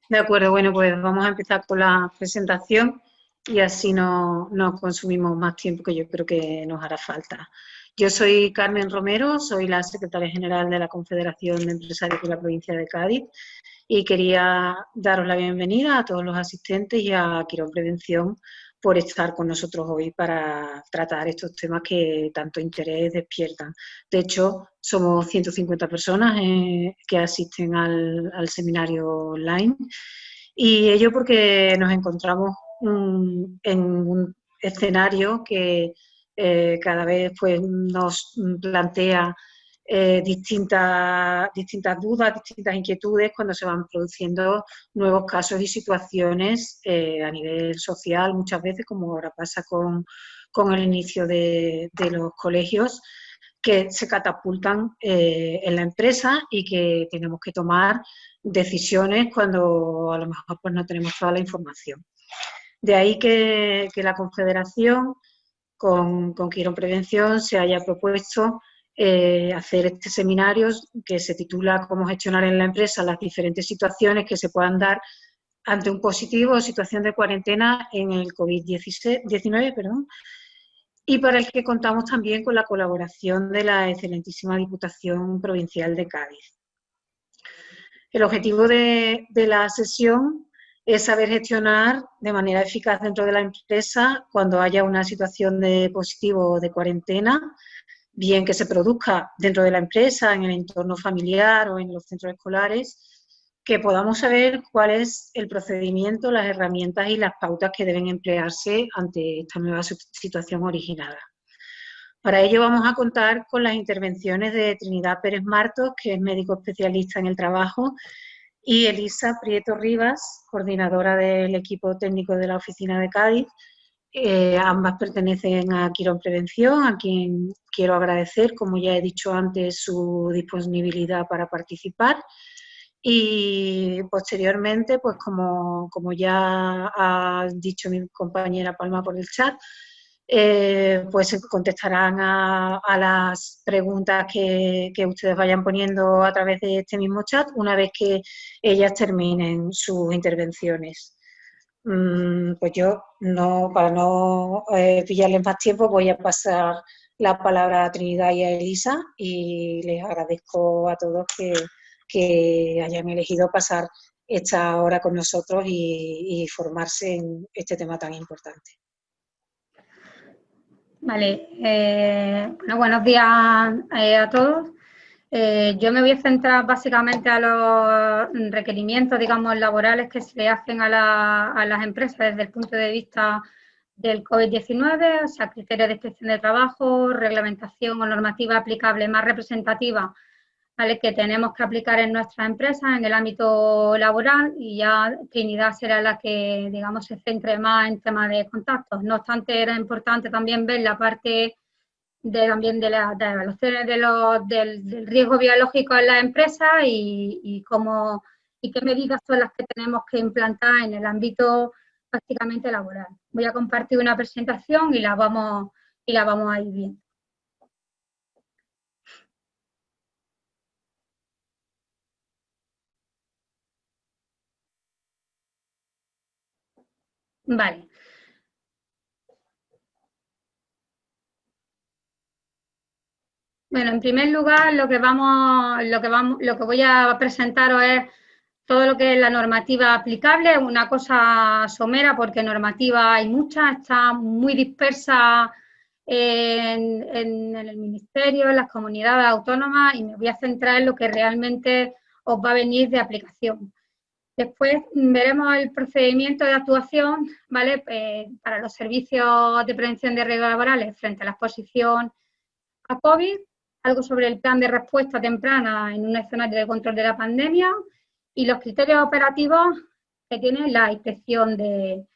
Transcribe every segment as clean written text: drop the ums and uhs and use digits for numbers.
De acuerdo, bueno, pues vamos a empezar con la presentación y así no consumimos más tiempo que yo creo que nos hará falta. Yo soy Carmen Romero, soy la secretaria general de la Confederación de Empresarios de la provincia de Cádiz y quería daros la bienvenida a todos los asistentes y a Quirón Prevención por estar con nosotros hoy para tratar estos temas que tanto interés despiertan. De hecho, somos 150 personas que asisten al seminario online y ello porque nos encontramos en un escenario que cada vez pues, nos plantea distintas dudas, distintas inquietudes cuando se van produciendo nuevos casos y situaciones a nivel social, muchas veces, como ahora pasa con el inicio de los colegios, que se catapultan en la empresa y que tenemos que tomar decisiones cuando a lo mejor pues, no tenemos toda la información. De ahí que la Confederación con Quirón Prevención se haya propuesto hacer este seminario que se titula Cómo gestionar en la empresa las diferentes situaciones que se puedan dar ante un positivo o situación de cuarentena en el COVID-19, y para el que contamos también con la colaboración de la excelentísima Diputación Provincial de Cádiz. El objetivo de la sesión es saber gestionar de manera eficaz dentro de la empresa cuando haya una situación de positivo o de cuarentena, bien que se produzca dentro de la empresa, en el entorno familiar o en los centros escolares, que podamos saber cuál es el procedimiento, las herramientas y las pautas que deben emplearse ante esta nueva situación originada. Para ello vamos a contar con las intervenciones de Trinidad Pérez Martos, que es médico especialista en el trabajo, y Elisa Prieto Rivas, coordinadora del equipo técnico de la Oficina de Cádiz. Ambas pertenecen a Quirón Prevención, a quien quiero agradecer, como ya he dicho antes, su disponibilidad para participar. Y posteriormente, pues como ya ha dicho mi compañera Palma por el chat, pues contestarán a las preguntas que ustedes vayan poniendo a través de este mismo chat una vez que ellas terminen sus intervenciones. Pues yo, para no pillarles más tiempo, voy a pasar la palabra a Trinidad y a Elisa y les agradezco a todos que hayan elegido pasar esta hora con nosotros y formarse en este tema tan importante. Vale, bueno, buenos días a todos. Yo me voy a centrar básicamente a los requerimientos, digamos, laborales que se le hacen a las empresas desde el punto de vista del COVID-19, o sea, criterios de inspección de trabajo, reglamentación o normativa aplicable más representativa, ¿vale?, que tenemos que aplicar en nuestras empresas en el ámbito laboral, y ya Trinidad será la que, digamos, se centre más en temas de contactos. No obstante, era importante también ver la parte también de evaluaciones del riesgo biológico en las empresas y qué medidas son las que tenemos que implantar en el ámbito prácticamente laboral. Voy a compartir una presentación y la vamos a ir viendo. Vale. Bueno, en primer lugar, lo que voy a presentaros es todo lo que es la normativa aplicable, una cosa somera porque normativa hay muchas, está muy dispersa en el Ministerio, en las comunidades autónomas, y me voy a centrar en lo que realmente os va a venir de aplicación. Después veremos el procedimiento de actuación, ¿vale?, para los servicios de prevención de riesgos laborales frente a la exposición a COVID, algo sobre el plan de respuesta temprana en un escenario de control de la pandemia y los criterios operativos que tiene la inspección de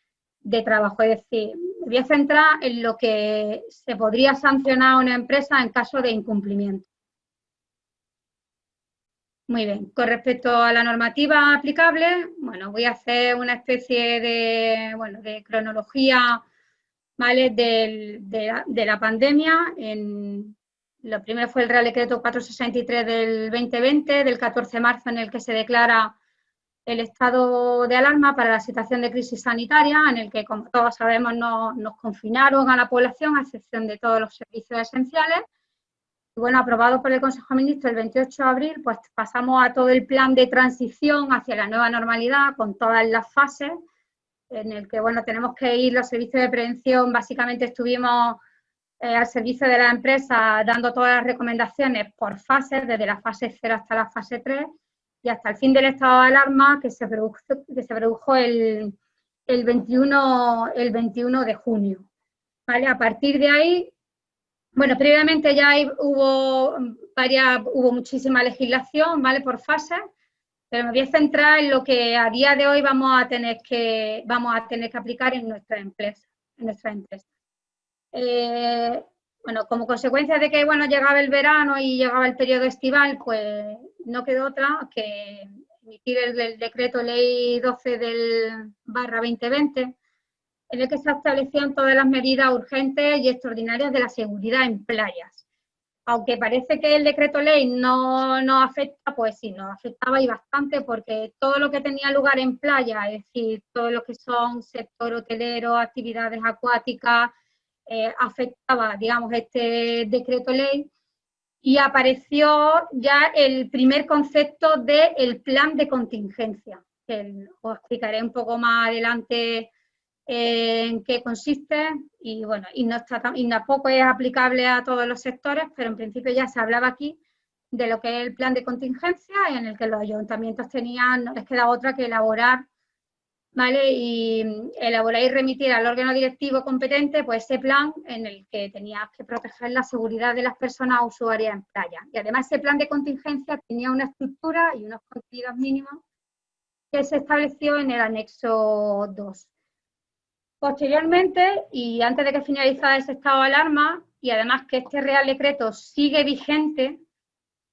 trabajo. Es decir, me voy a centrar en lo que se podría sancionar a una empresa en caso de incumplimiento. Muy bien, con respecto a la normativa aplicable, bueno, voy a hacer una especie de cronología, ¿vale?, de la pandemia. Lo primero fue el Real Decreto 463 del 2020, del 14 de marzo, en el que se declara el estado de alarma para la situación de crisis sanitaria, en el que, como todos sabemos, nos confinaron a la población, a excepción de todos los servicios esenciales. Y bueno, aprobado por el Consejo de Ministros el 28 de abril, pues pasamos a todo el plan de transición hacia la nueva normalidad, con todas las fases, en el que, bueno, tenemos que ir los servicios de prevención, básicamente estuvimos al servicio de la empresa dando todas las recomendaciones por fases, desde la fase 0 hasta la fase 3, y hasta el fin del estado de alarma que se produjo el 21 de junio. ¿Vale? A partir de ahí, bueno, previamente ya hubo muchísima legislación, ¿vale? Por fases, pero me voy a centrar en lo que a día de hoy vamos a tener que aplicar en nuestras empresas. Bueno, como consecuencia de que, bueno, llegaba el verano y llegaba el periodo estival, pues no quedó otra que emitir el decreto ley 12/2020, en el que se establecían todas las medidas urgentes y extraordinarias de la seguridad en playas. Aunque parece que el decreto ley no nos afecta, pues sí, nos afectaba y bastante, porque todo lo que tenía lugar en playa, es decir, todo lo que son sector hotelero, actividades acuáticas, afectaba, digamos, este decreto ley, y apareció ya el primer concepto del plan de contingencia, que os explicaré un poco más adelante en qué consiste, y bueno, y tampoco es aplicable a todos los sectores, pero en principio ya se hablaba aquí de lo que es el plan de contingencia, en el que los ayuntamientos tenían, no les queda otra que elaborar, ¿vale? Y elaborar y remitir al órgano directivo competente pues ese plan en el que tenías que proteger la seguridad de las personas usuarias en playa. Y además ese plan de contingencia tenía una estructura y unos contenidos mínimos que se estableció en el anexo 2. Posteriormente, y antes de que finalizara ese estado de alarma, y además que este Real Decreto sigue vigente,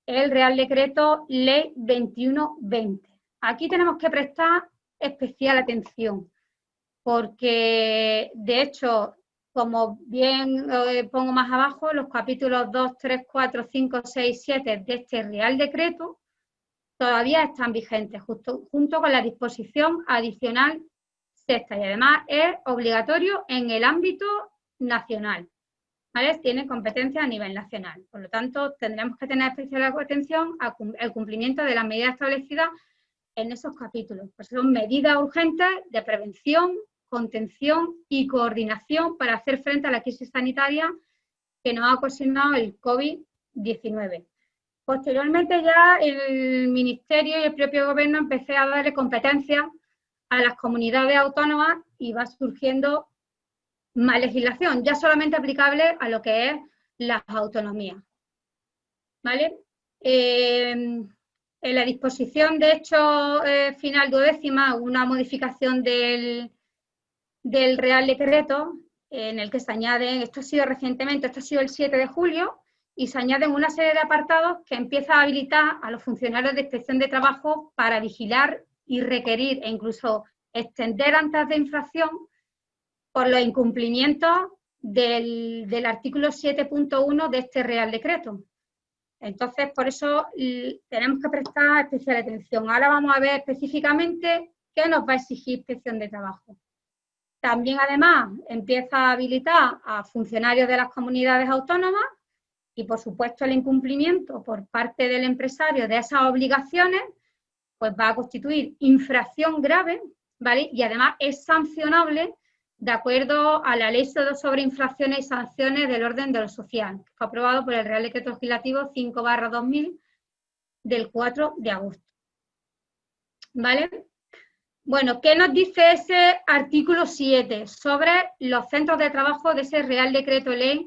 el Real Decreto Ley 21/20. Aquí tenemos que prestar especial atención, porque de hecho, como bien pongo más abajo, los capítulos 2, 3, 4, 5, 6, 7 de este Real Decreto todavía están vigentes, junto con la disposición adicional sexta, y además es obligatorio en el ámbito nacional, ¿vale? Tiene competencia a nivel nacional, por lo tanto tendremos que tener especial atención al cumplimiento de las medidas establecidas en esos capítulos, pues son medidas urgentes de prevención, contención y coordinación para hacer frente a la crisis sanitaria que nos ha ocasionado el COVID-19. Posteriormente ya el Ministerio y el propio Gobierno empecé a darle competencias a las comunidades autónomas y va surgiendo más legislación, ya solamente aplicable a lo que es las autonomías, ¿vale? En la disposición, de hecho, final 12ª, una modificación del Real Decreto, en el que se añaden, esto ha sido recientemente, esto ha sido el 7 de julio, y se añaden una serie de apartados que empieza a habilitar a los funcionarios de inspección de trabajo para vigilar y requerir e incluso extender antes de infracción por los incumplimientos del artículo 7.1 de este Real Decreto. Entonces, por eso tenemos que prestar especial atención. Ahora vamos a ver específicamente qué nos va a exigir inspección de trabajo. También, además, empieza a habilitar a funcionarios de las comunidades autónomas y, por supuesto, el incumplimiento por parte del empresario de esas obligaciones, pues va a constituir infracción grave, ¿vale? Y además es sancionable de acuerdo a la Ley sobre infracciones y sanciones del orden de lo social, que fue aprobado por el Real Decreto Legislativo 5/2000 del 4 de agosto. ¿Vale? Bueno, ¿qué nos dice ese artículo 7 sobre los centros de trabajo de ese Real Decreto Ley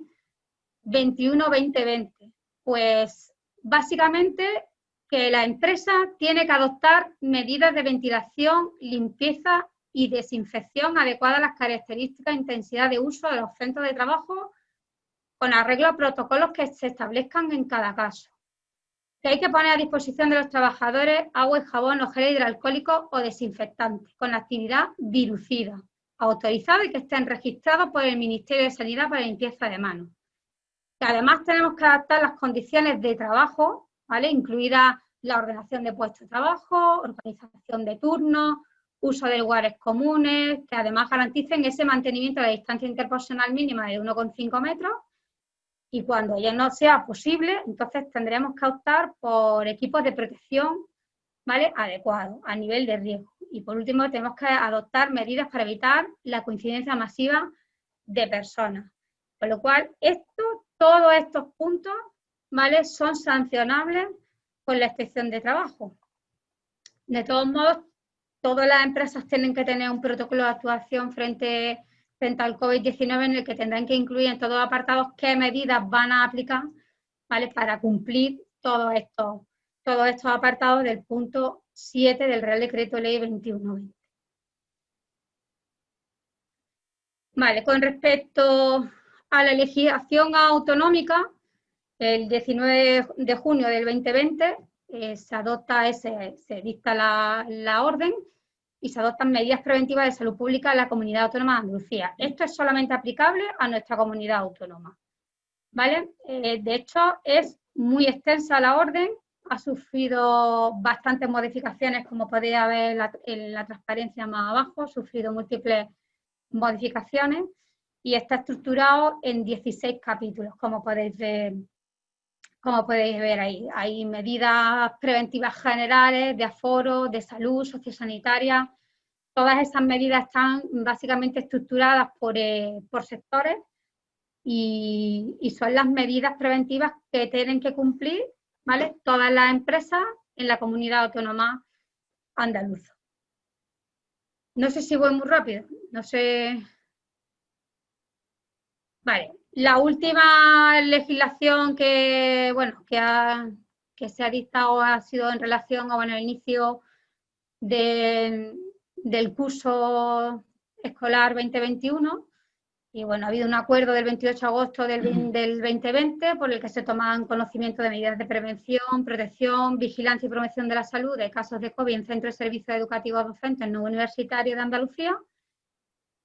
21/2020? Pues básicamente que la empresa tiene que adoptar medidas de ventilación, limpieza y desinfección adecuadas a las características e intensidad de uso de los centros de trabajo, con arreglo a protocolos que se establezcan en cada caso. Que hay que poner a disposición de los trabajadores agua y jabón o gel hidroalcohólico o desinfectantes con actividad virucida, autorizados y que estén registrados por el Ministerio de Sanidad para limpieza de manos. Que además tenemos que adaptar las condiciones de trabajo, ¿vale? Incluidas la ordenación de puestos de trabajo, organización de turnos, uso de lugares comunes, que además garanticen ese mantenimiento de la distancia interpersonal mínima de 1,5 metros, y cuando ya no sea posible, entonces tendremos que optar por equipos de protección, ¿vale?, adecuados a nivel de riesgo. Y por último, tenemos que adoptar medidas para evitar la coincidencia masiva de personas. Con lo cual, todos estos puntos, ¿vale?, son sancionables con la inspección de trabajo. De todos modos, todas las empresas tienen que tener un protocolo de actuación frente al COVID-19 en el que tendrán que incluir en todos los apartados qué medidas van a aplicar, ¿vale?, para cumplir todos estos apartados del punto 7 del Real Decreto Ley 2120. Vale, con respecto a la legislación autonómica, el 19 de junio del 2020 se dicta la orden y se adoptan medidas preventivas de salud pública en la Comunidad Autónoma de Andalucía. Esto es solamente aplicable a nuestra comunidad autónoma, ¿vale? De hecho, es muy extensa la orden, ha sufrido bastantes modificaciones, como podéis ver en la transparencia más abajo, ha sufrido múltiples modificaciones y está estructurado en 16 capítulos, como podéis ver ahí. Hay medidas preventivas generales de aforo, de salud, sociosanitaria. Todas esas medidas están básicamente estructuradas por sectores y son las medidas preventivas que tienen que cumplir, ¿vale?, todas las empresas en la comunidad autónoma andaluza. No sé si voy muy rápido, no sé. Vale, la última legislación que se ha dictado ha sido en relación a el inicio del curso escolar 2021. Y ha habido un acuerdo del 28 de agosto del 2020 por el que se toman conocimiento de medidas de prevención, protección, vigilancia y promoción de la salud de casos de COVID en centros de servicios educativos docentes no universitarios de Andalucía.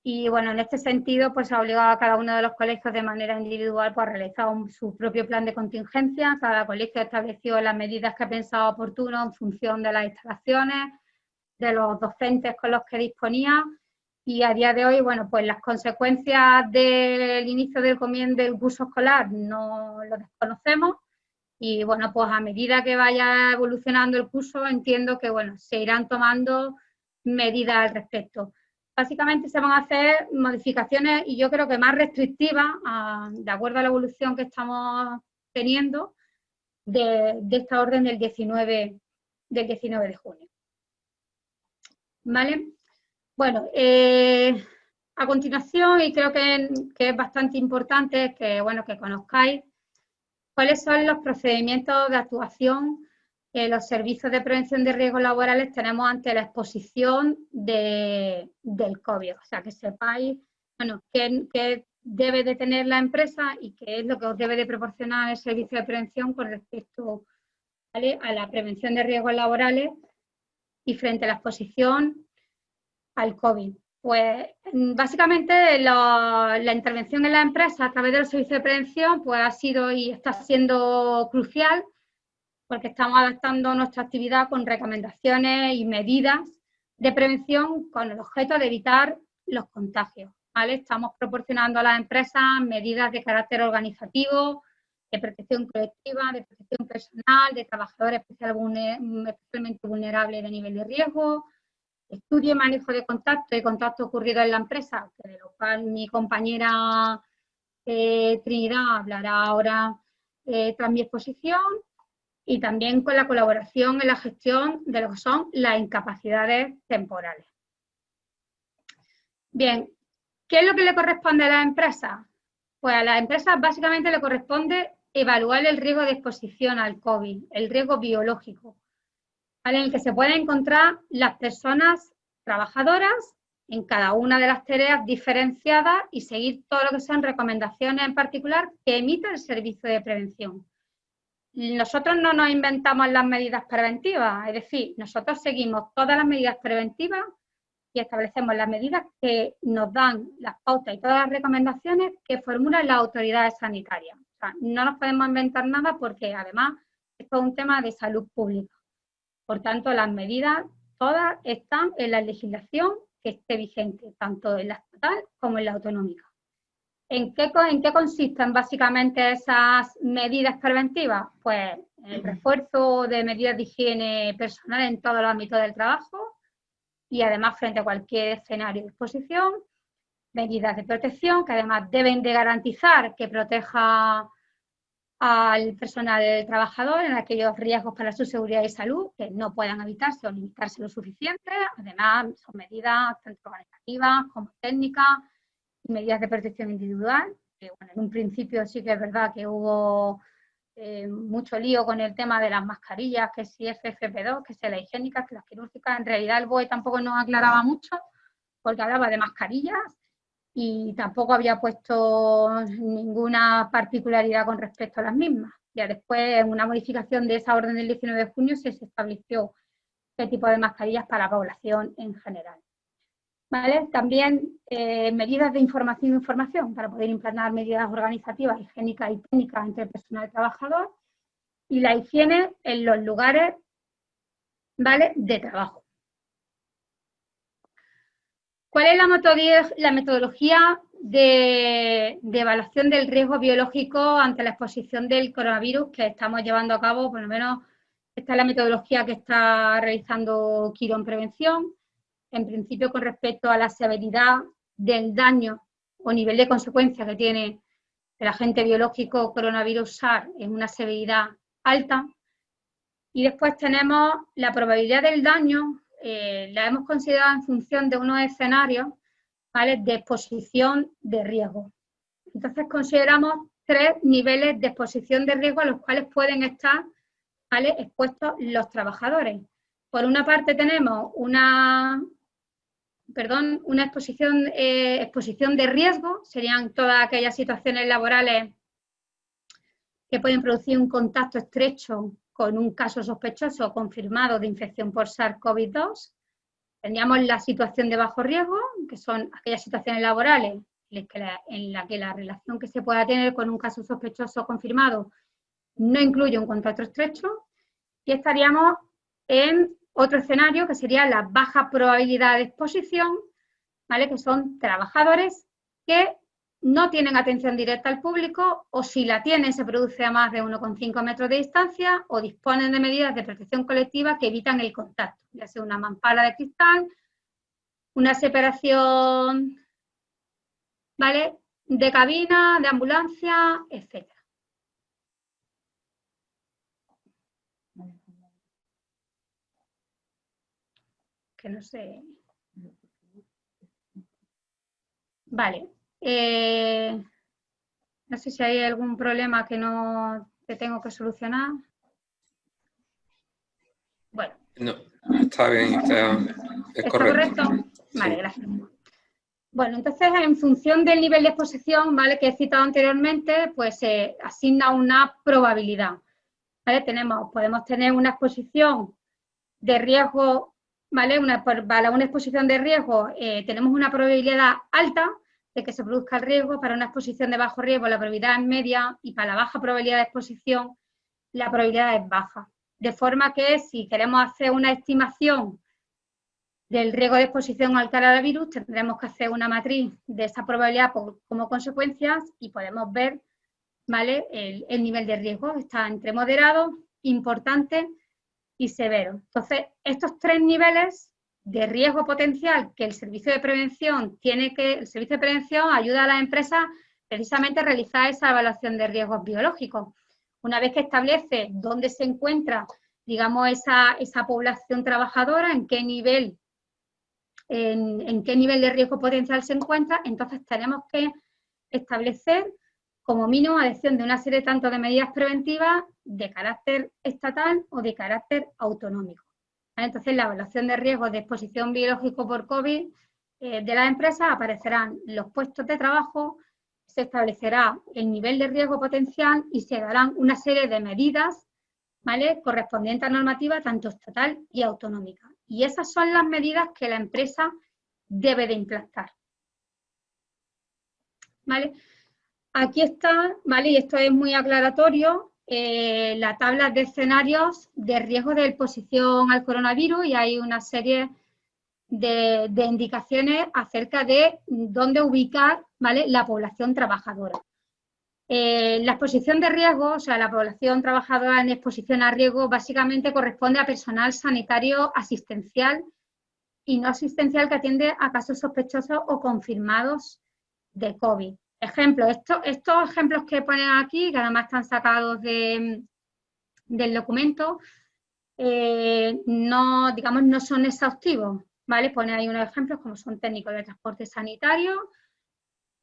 Y en este sentido, pues ha obligado a cada uno de los colegios de manera individual a realizar su propio plan de contingencia. Cada colegio estableció las medidas que ha pensado oportuno en función de las instalaciones, de los docentes con los que disponía. Y a día de hoy, pues las consecuencias del inicio del curso escolar no lo desconocemos. Y pues a medida que vaya evolucionando el curso, entiendo que se irán tomando medidas al respecto. Básicamente se van a hacer modificaciones y yo creo que más restrictivas, de acuerdo a la evolución que estamos teniendo de esta orden del 19 de junio. ¿Vale? Bueno, a continuación, y creo que es bastante importante que conozcáis cuáles son los procedimientos de actuación que los servicios de prevención de riesgos laborales tenemos ante la exposición del COVID. O sea, que sepáis qué debe de tener la empresa y qué es lo que os debe de proporcionar el servicio de prevención con respecto, ¿vale?, a la prevención de riesgos laborales y frente a la exposición al COVID. Pues básicamente la intervención en la empresa a través del servicio de prevención pues ha sido y está siendo crucial, porque estamos adaptando nuestra actividad con recomendaciones y medidas de prevención con el objeto de evitar los contagios, ¿vale? Estamos proporcionando a las empresas medidas de carácter organizativo, de protección colectiva, de protección personal, de trabajadores especialmente vulnerables de nivel de riesgo, estudio y manejo de contacto y contacto ocurrido en la empresa, de lo cual mi compañera Trinidad hablará ahora tras mi exposición, y también con la colaboración en la gestión de lo que son las incapacidades temporales. Bien, ¿qué es lo que le corresponde a las empresas? Pues a las empresas básicamente le corresponde evaluar el riesgo de exposición al COVID, el riesgo biológico, ¿vale?, en el que se pueden encontrar las personas trabajadoras en cada una de las tareas diferenciadas y seguir todo lo que son recomendaciones en particular que emite el servicio de prevención. Nosotros no nos inventamos las medidas preventivas, es decir, nosotros seguimos todas las medidas preventivas y establecemos las medidas que nos dan las pautas y todas las recomendaciones que formulan las autoridades sanitarias. O sea, no nos podemos inventar nada porque además esto es un tema de salud pública. Por tanto, las medidas todas están en la legislación que esté vigente, tanto en la estatal como en la autonómica. ¿En qué consisten básicamente esas medidas preventivas? Pues el refuerzo de medidas de higiene personal en todos los ámbitos del trabajo y además frente a cualquier escenario de exposición, medidas de protección que además deben de garantizar que proteja al personal trabajador en aquellos riesgos para su seguridad y salud que no puedan evitarse o limitarse lo suficiente. Además, son medidas tanto organizativas como técnicas y medidas de protección individual, que bueno, en un principio sí que es verdad que hubo mucho lío con el tema de las mascarillas, que si FFP2, que si las higiénicas, que las quirúrgicas. En realidad el BOE tampoco nos aclaraba mucho, porque hablaba de mascarillas y tampoco había puesto ninguna particularidad con respecto a las mismas. Ya después, en una modificación de esa orden del 19 de junio, se estableció qué tipo de mascarillas para la población en general. ¿Vale? También medidas de información e información para poder implantar medidas organizativas, higiénicas y técnicas entre el personal trabajador y la higiene en los lugares, ¿vale?, de trabajo. ¿Cuál es la metodología de evaluación del riesgo biológico ante la exposición del coronavirus que estamos llevando a cabo? Por lo menos esta es la metodología que está realizando Quirón Prevención. En principio, con respecto a la severidad del daño o nivel de consecuencia que tiene el agente biológico coronavirus SARS, es una severidad alta. Y después tenemos la probabilidad del daño, la hemos considerado en función de unos escenarios, ¿vale?, de exposición de riesgo. Entonces consideramos 3 niveles de exposición de riesgo a los cuales pueden estar, ¿vale?, expuestos los trabajadores. Por una parte tenemos una exposición de riesgo, serían todas aquellas situaciones laborales que pueden producir un contacto estrecho con un caso sospechoso confirmado de infección por SARS-CoV-2. Tendríamos la situación de bajo riesgo, que son aquellas situaciones laborales en la que la relación que se pueda tener con un caso sospechoso confirmado no incluye un contacto estrecho. Y estaríamos en otro escenario que sería la baja probabilidad de exposición, ¿vale?, que son trabajadores que no tienen atención directa al público o si la tienen se produce a más de 1,5 metros de distancia o disponen de medidas de protección colectiva que evitan el contacto, ya sea una mampara de cristal, una separación, ¿vale?, de cabina, de ambulancia, etc. Que no sé. Vale. No sé si hay algún problema que tengo que solucionar. Bueno. No, está bien, es correcto. Vale, sí. Gracias. Bueno, entonces en función del nivel de exposición, ¿vale?, que he citado anteriormente, pues se asigna una probabilidad. ¿Vale? Podemos tener una exposición de riesgo, ¿vale? Para una exposición de riesgo tenemos una probabilidad alta de que se produzca el riesgo. Para una exposición de bajo riesgo la probabilidad es media y para la baja probabilidad de exposición la probabilidad es baja. De forma que si queremos hacer una estimación del riesgo de exposición al coronavirus tendremos que hacer una matriz de esa probabilidad como consecuencias y podemos ver, ¿vale?, el nivel de riesgo. Está entre moderado, importante y severo. Entonces, estos 3 niveles de riesgo potencial que el servicio de prevención el servicio de prevención ayuda a las empresas precisamente a realizar esa evaluación de riesgos biológicos. Una vez que establece dónde se encuentra, digamos, esa población trabajadora, en qué nivel de riesgo potencial se encuentra, entonces tenemos que establecer como mínimo adhesión de una serie tanto de medidas preventivas de carácter estatal o de carácter autonómico. ¿Vale? Entonces, la evaluación de riesgos de exposición biológico por COVID de las empresas aparecerán los puestos de trabajo, se establecerá el nivel de riesgo potencial y se darán una serie de medidas, ¿vale?, correspondientes a normativa tanto estatal y autonómica. Y esas son las medidas que la empresa debe de implantar. ¿Vale? Aquí está, ¿vale?, y esto es muy aclaratorio, la tabla de escenarios de riesgo de exposición al coronavirus y hay una serie de indicaciones acerca de dónde ubicar, ¿vale?, la población trabajadora. La exposición de riesgo, o sea, la población trabajadora en exposición a riesgo, básicamente corresponde a personal sanitario asistencial y no asistencial que atiende a casos sospechosos o confirmados de COVID. Ejemplo, estos ejemplos que ponen aquí, que además están sacados del documento, no, digamos, no son exhaustivos, ¿vale? Pone ahí unos ejemplos como son técnicos de transporte sanitario,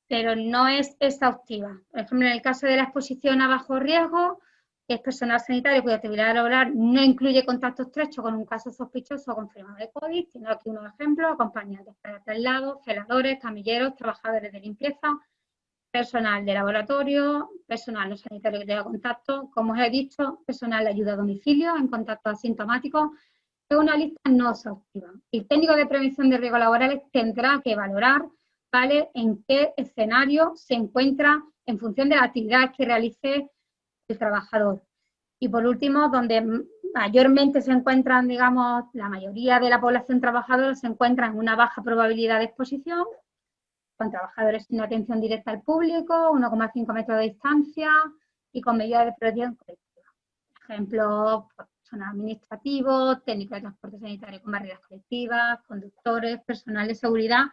pero no es exhaustiva. Por ejemplo, en el caso de la exposición a bajo riesgo, es personal sanitario cuya actividad laboral no incluye contacto estrecho con un caso sospechoso o confirmado de COVID, sino aquí unos ejemplos: acompañantes para traslados, celadores, camilleros, trabajadores de limpieza, personal de laboratorio, personal no sanitario que tenga contacto, como os he dicho, personal de ayuda a domicilio en contacto asintomático. Es una lista no exhaustiva. El técnico de prevención de riesgos laborales tendrá que valorar, ¿vale?, en qué escenario se encuentra en función de la actividad que realice el trabajador. Y por último, donde mayormente se encuentran, digamos, la mayoría de la población trabajadora se encuentra en una baja probabilidad de exposición, con trabajadores sin atención directa al público, 1,5 metros de distancia y con medidas de protección colectiva. Ejemplos: personal administrativo, técnico de transporte sanitario con barreras colectivas, conductores, personal de seguridad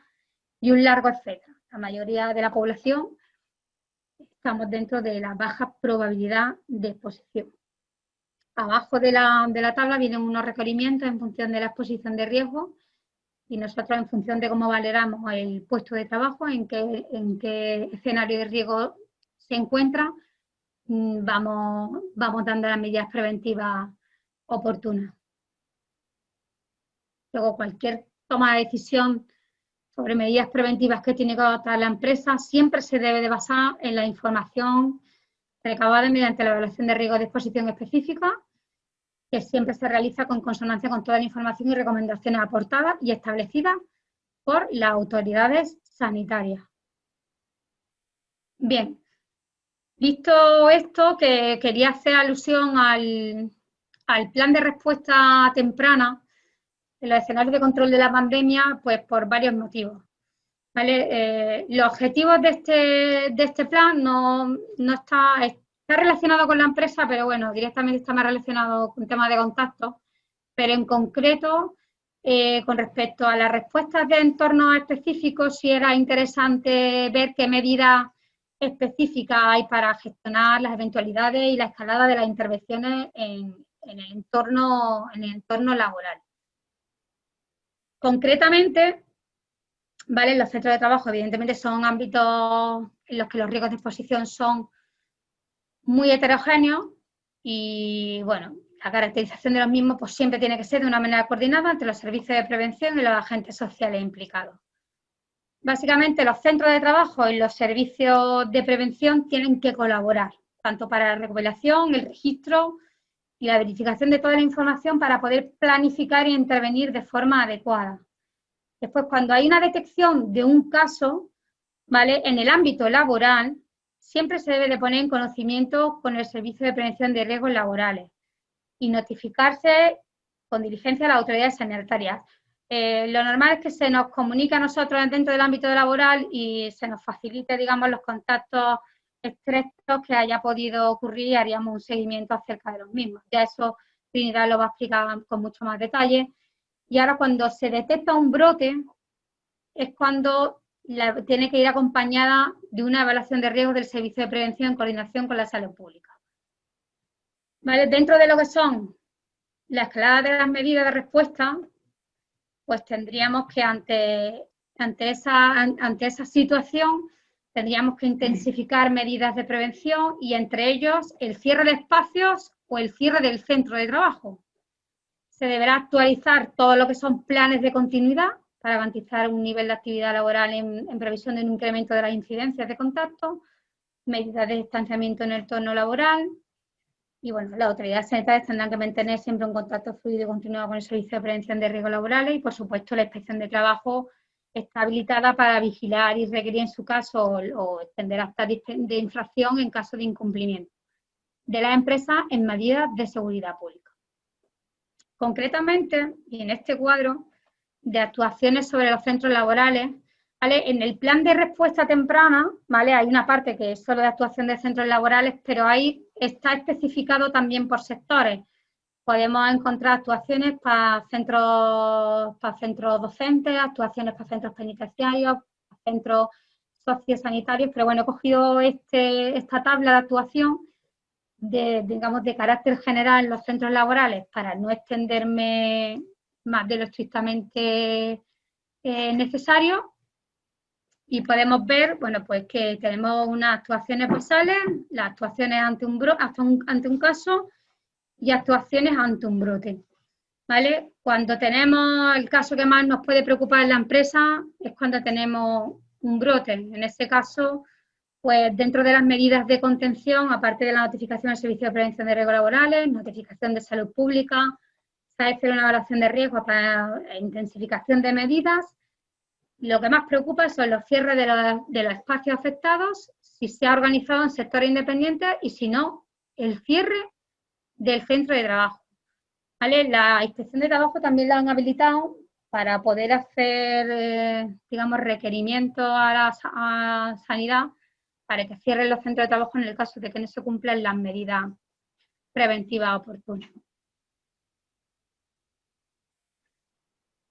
y un largo etcétera. La mayoría de la población estamos dentro de la baja probabilidad de exposición. Abajo de la tabla vienen unos requerimientos en función de la exposición de riesgo y nosotros, en función de cómo valoramos el puesto de trabajo, en qué escenario de riesgo se encuentra, vamos dando las medidas preventivas oportunas. Luego, cualquier toma de decisión sobre medidas preventivas que tiene que adoptar la empresa siempre se debe de basar en la información recabada mediante la evaluación de riesgo de exposición específica, que siempre se realiza con consonancia con toda la información y recomendaciones aportadas y establecidas por las autoridades sanitarias. Bien, visto esto, que quería hacer alusión al plan de respuesta temprana en los escenarios de control de la pandemia, pues por varios motivos, ¿vale? Los objetivos de este plan no está relacionado con la empresa, pero bueno, directamente está más relacionado con temas de contacto, pero en concreto, con respecto a las respuestas de entornos específicos, sí era interesante ver qué medidas específicas hay para gestionar las eventualidades y la escalada de las intervenciones en el entorno laboral. Concretamente, ¿vale?, los centros de trabajo evidentemente son ámbitos en los que los riesgos de exposición son muy heterogéneos y, bueno, la caracterización de los mismos pues siempre tiene que ser de una manera coordinada entre los servicios de prevención y los agentes sociales implicados. Básicamente, los centros de trabajo y los servicios de prevención tienen que colaborar, tanto para la recopilación, el registro y la verificación de toda la información para poder planificar y intervenir de forma adecuada. Después, cuando hay una detección de un caso, ¿vale?, en el ámbito laboral, siempre se debe de poner en conocimiento con el Servicio de Prevención de Riesgos Laborales y notificarse con diligencia a las autoridades sanitarias. Lo normal es que se nos comunique a nosotros dentro del ámbito laboral y se nos facilite, digamos, los contactos estrechos que haya podido ocurrir y haríamos un seguimiento acerca de los mismos. Ya eso Trinidad lo va a explicar con mucho más detalle. Y ahora, cuando se detecta un brote, es cuando tiene que ir acompañada de una evaluación de riesgos del Servicio de Prevención en coordinación con la salud pública. ¿Vale? Dentro de lo que son la escalada de las medidas de respuesta, pues tendríamos que ante esa situación tendríamos que intensificar medidas de prevención y entre ellos el cierre de espacios o el cierre del centro de trabajo. Se deberá actualizar todo lo que son planes de continuidad para garantizar un nivel de actividad laboral en previsión de un incremento de las incidencias de contacto, medidas de distanciamiento en el entorno laboral y, bueno, las autoridades sanitarias tendrán que mantener siempre un contacto fluido y continuado con el Servicio de Prevención de Riesgos Laborales y, por supuesto, la Inspección de Trabajo está habilitada para vigilar y requerir en su caso o extender actas de infracción en caso de incumplimiento. de las empresas en medidas de seguridad pública. Concretamente, y en este cuadro de actuaciones sobre los centros laborales, ¿vale? En el plan de respuesta temprana, ¿vale? Hay una parte que es solo de actuación de centros laborales, pero ahí está especificado también por sectores. Podemos encontrar actuaciones para centros docentes, actuaciones para centros penitenciarios, centros sociosanitarios, pero bueno, he cogido esta tabla de actuación digamos, de carácter general en los centros laborales para no extenderme más de lo estrictamente necesario. Y podemos ver, bueno, pues que tenemos unas actuaciones basales, las actuaciones ante un caso y actuaciones ante un brote, ¿vale? Cuando tenemos el caso que más nos puede preocupar en la empresa es cuando tenemos un brote. En este caso, pues dentro de las medidas de contención, aparte de la notificación al Servicio de Prevención de Riesgos Laborales, notificación de salud pública, se ha hecho una evaluación de riesgos para intensificación de medidas. Lo que más preocupa son los cierres de los espacios afectados, si se ha organizado en sectores independientes y si no, el cierre del centro de trabajo. ¿Vale? La inspección de trabajo también la han habilitado para poder hacer, digamos, requerimientos a sanidad para que cierren los centros de trabajo en el caso de que no se cumplan las medidas preventivas oportunas.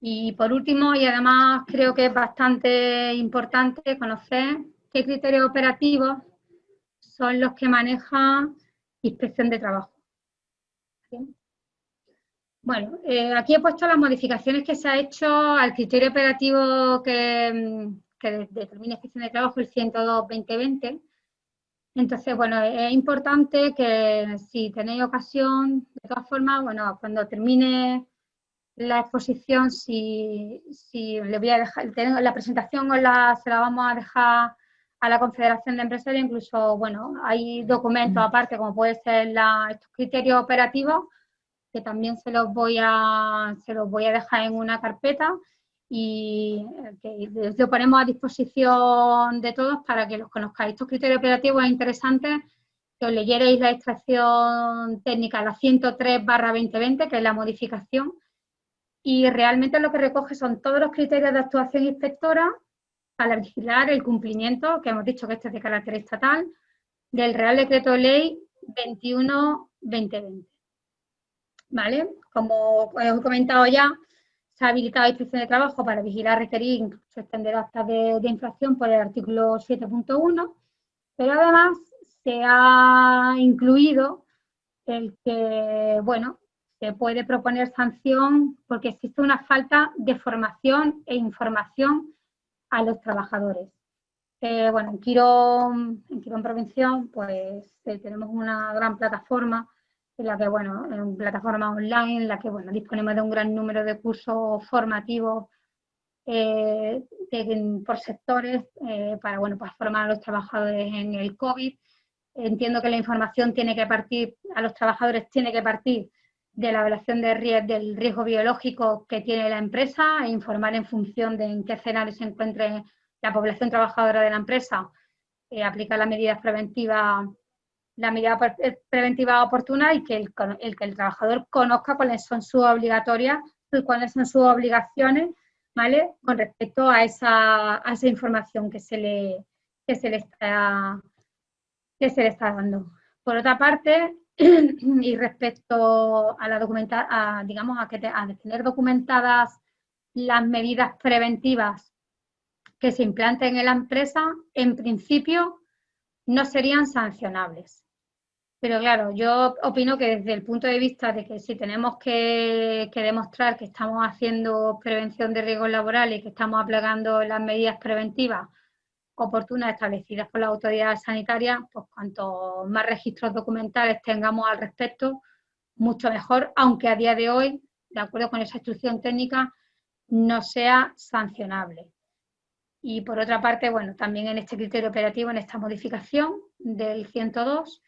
Y por último, y además creo que es bastante importante conocer qué criterios operativos son los que maneja inspección de trabajo. ¿Sí? Bueno, aquí he puesto las modificaciones que se ha hecho al criterio operativo que determina inspección de trabajo, el 102-2020. Entonces, bueno, es importante que si tenéis ocasión, de todas formas, bueno, cuando termine la exposición, si le voy a dejar, la presentación se la vamos a dejar a la Confederación de Empresarios, incluso, bueno, hay documentos aparte, como puede ser estos criterios operativos, que también se los voy a dejar en una carpeta y que lo ponemos a disposición de todos para que los conozcáis. Estos criterios operativos es interesante que os leyerais la extracción técnica, la 103/2020, que es la modificación, y realmente lo que recoge son todos los criterios de actuación inspectora para vigilar el cumplimiento, que hemos dicho que este es de carácter estatal, del Real Decreto Ley 21/2020. ¿Vale? Como os he comentado ya, se ha habilitado la inspección de trabajo para vigilar, requerir, incluso extender actas de infracción por el artículo 7.1, pero además se ha incluido el que, bueno, se puede proponer sanción porque existe una falta de formación e información a los trabajadores. Bueno, en Quirón Prevención, pues tenemos una gran plataforma en la que, bueno, es una plataforma online en la que, bueno, disponemos de un gran número de cursos formativos por sectores para, bueno, para formar a los trabajadores en el COVID. Entiendo que la información tiene que partir, a los trabajadores tiene que partir de la evaluación del riesgo biológico que tiene la empresa e informar en función de en qué escenario se encuentre la población trabajadora de la empresa, aplicar las medidas preventivas oportunas y que el trabajador conozca cuáles son sus obligaciones, ¿vale? Con respecto a esa información que se le está dando. Por otra parte, y respecto a digamos, a tener documentadas las medidas preventivas que se implanten en la empresa, en principio no serían sancionables. Pero claro, yo opino que desde el punto de vista de que si tenemos que demostrar que estamos haciendo prevención de riesgos laborales y que estamos aplicando las medidas preventivas oportunas establecidas por las autoridades sanitarias, pues cuanto más registros documentales tengamos al respecto, mucho mejor, aunque a día de hoy, de acuerdo con esa instrucción técnica, no sea sancionable. Y por otra parte, bueno, también en este criterio operativo, en esta modificación del 102,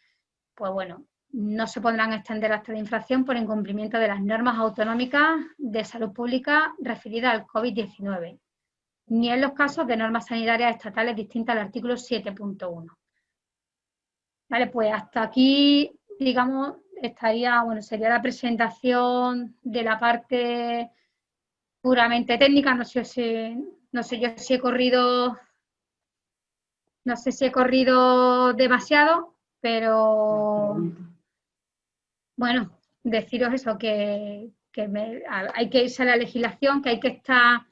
pues bueno, no se podrán extender actas de infracción por incumplimiento de las normas autonómicas de salud pública referidas al COVID-19, ni en los casos de normas sanitarias estatales distintas al artículo 7.1. Vale, pues hasta aquí digamos, estaría, bueno, sería la presentación de la parte puramente técnica. No sé yo si he corrido, no sé si he corrido demasiado, pero bueno, deciros eso, que hay que irse a la legislación, que hay que estar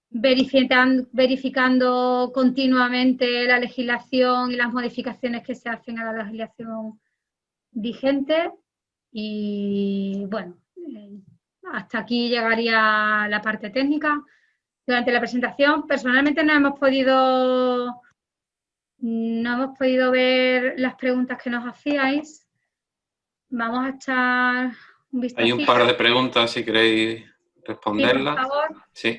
verificando continuamente la legislación y las modificaciones que se hacen a la legislación vigente. Y bueno, hasta aquí llegaría la parte técnica. Durante la presentación, personalmente no hemos podido ver las preguntas que nos hacíais. Vamos a echar un vistacito. Hay un par de preguntas, si queréis responderlas. Sí, por favor. Sí.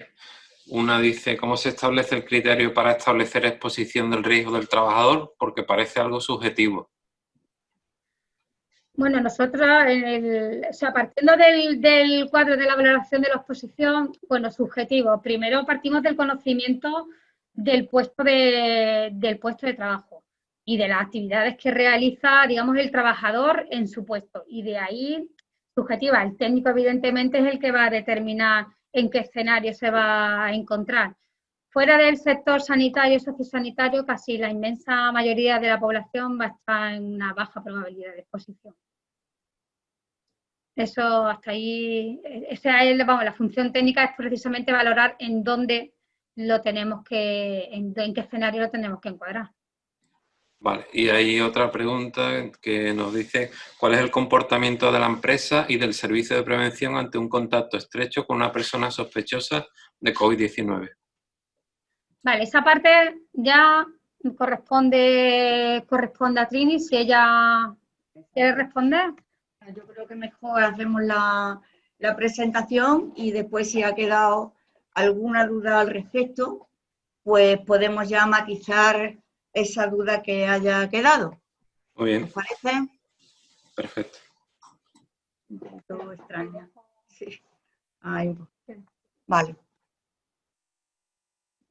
Una dice, ¿cómo se establece el criterio para establecer exposición del riesgo del trabajador? Porque parece algo subjetivo. Bueno, nosotros, partiendo del cuadro de la valoración de la exposición, bueno, subjetivo. Primero partimos del conocimiento del puesto de trabajo y de las actividades que realiza, digamos, el trabajador en su puesto. Y de ahí, subjetiva. El técnico, evidentemente, es el que va a determinar en qué escenario se va a encontrar. Fuera del sector sanitario y sociosanitario, casi la inmensa mayoría de la población va a estar en una baja probabilidad de exposición. Eso hasta ahí, la función técnica es precisamente valorar en dónde lo tenemos en qué escenario lo tenemos que encuadrar. Vale, y hay otra pregunta que nos dice, ¿cuál es el comportamiento de la empresa y del servicio de prevención ante un contacto estrecho con una persona sospechosa de COVID-19? Vale, esa parte ya corresponde a Trini, si ella quiere responder. Yo creo que mejor hacemos la presentación y después, si ha quedado alguna duda al respecto, pues podemos ya matizar esa duda que haya quedado. Muy bien. ¿Os parece? Perfecto. Un poquito extraña. Sí. Ahí. Vale.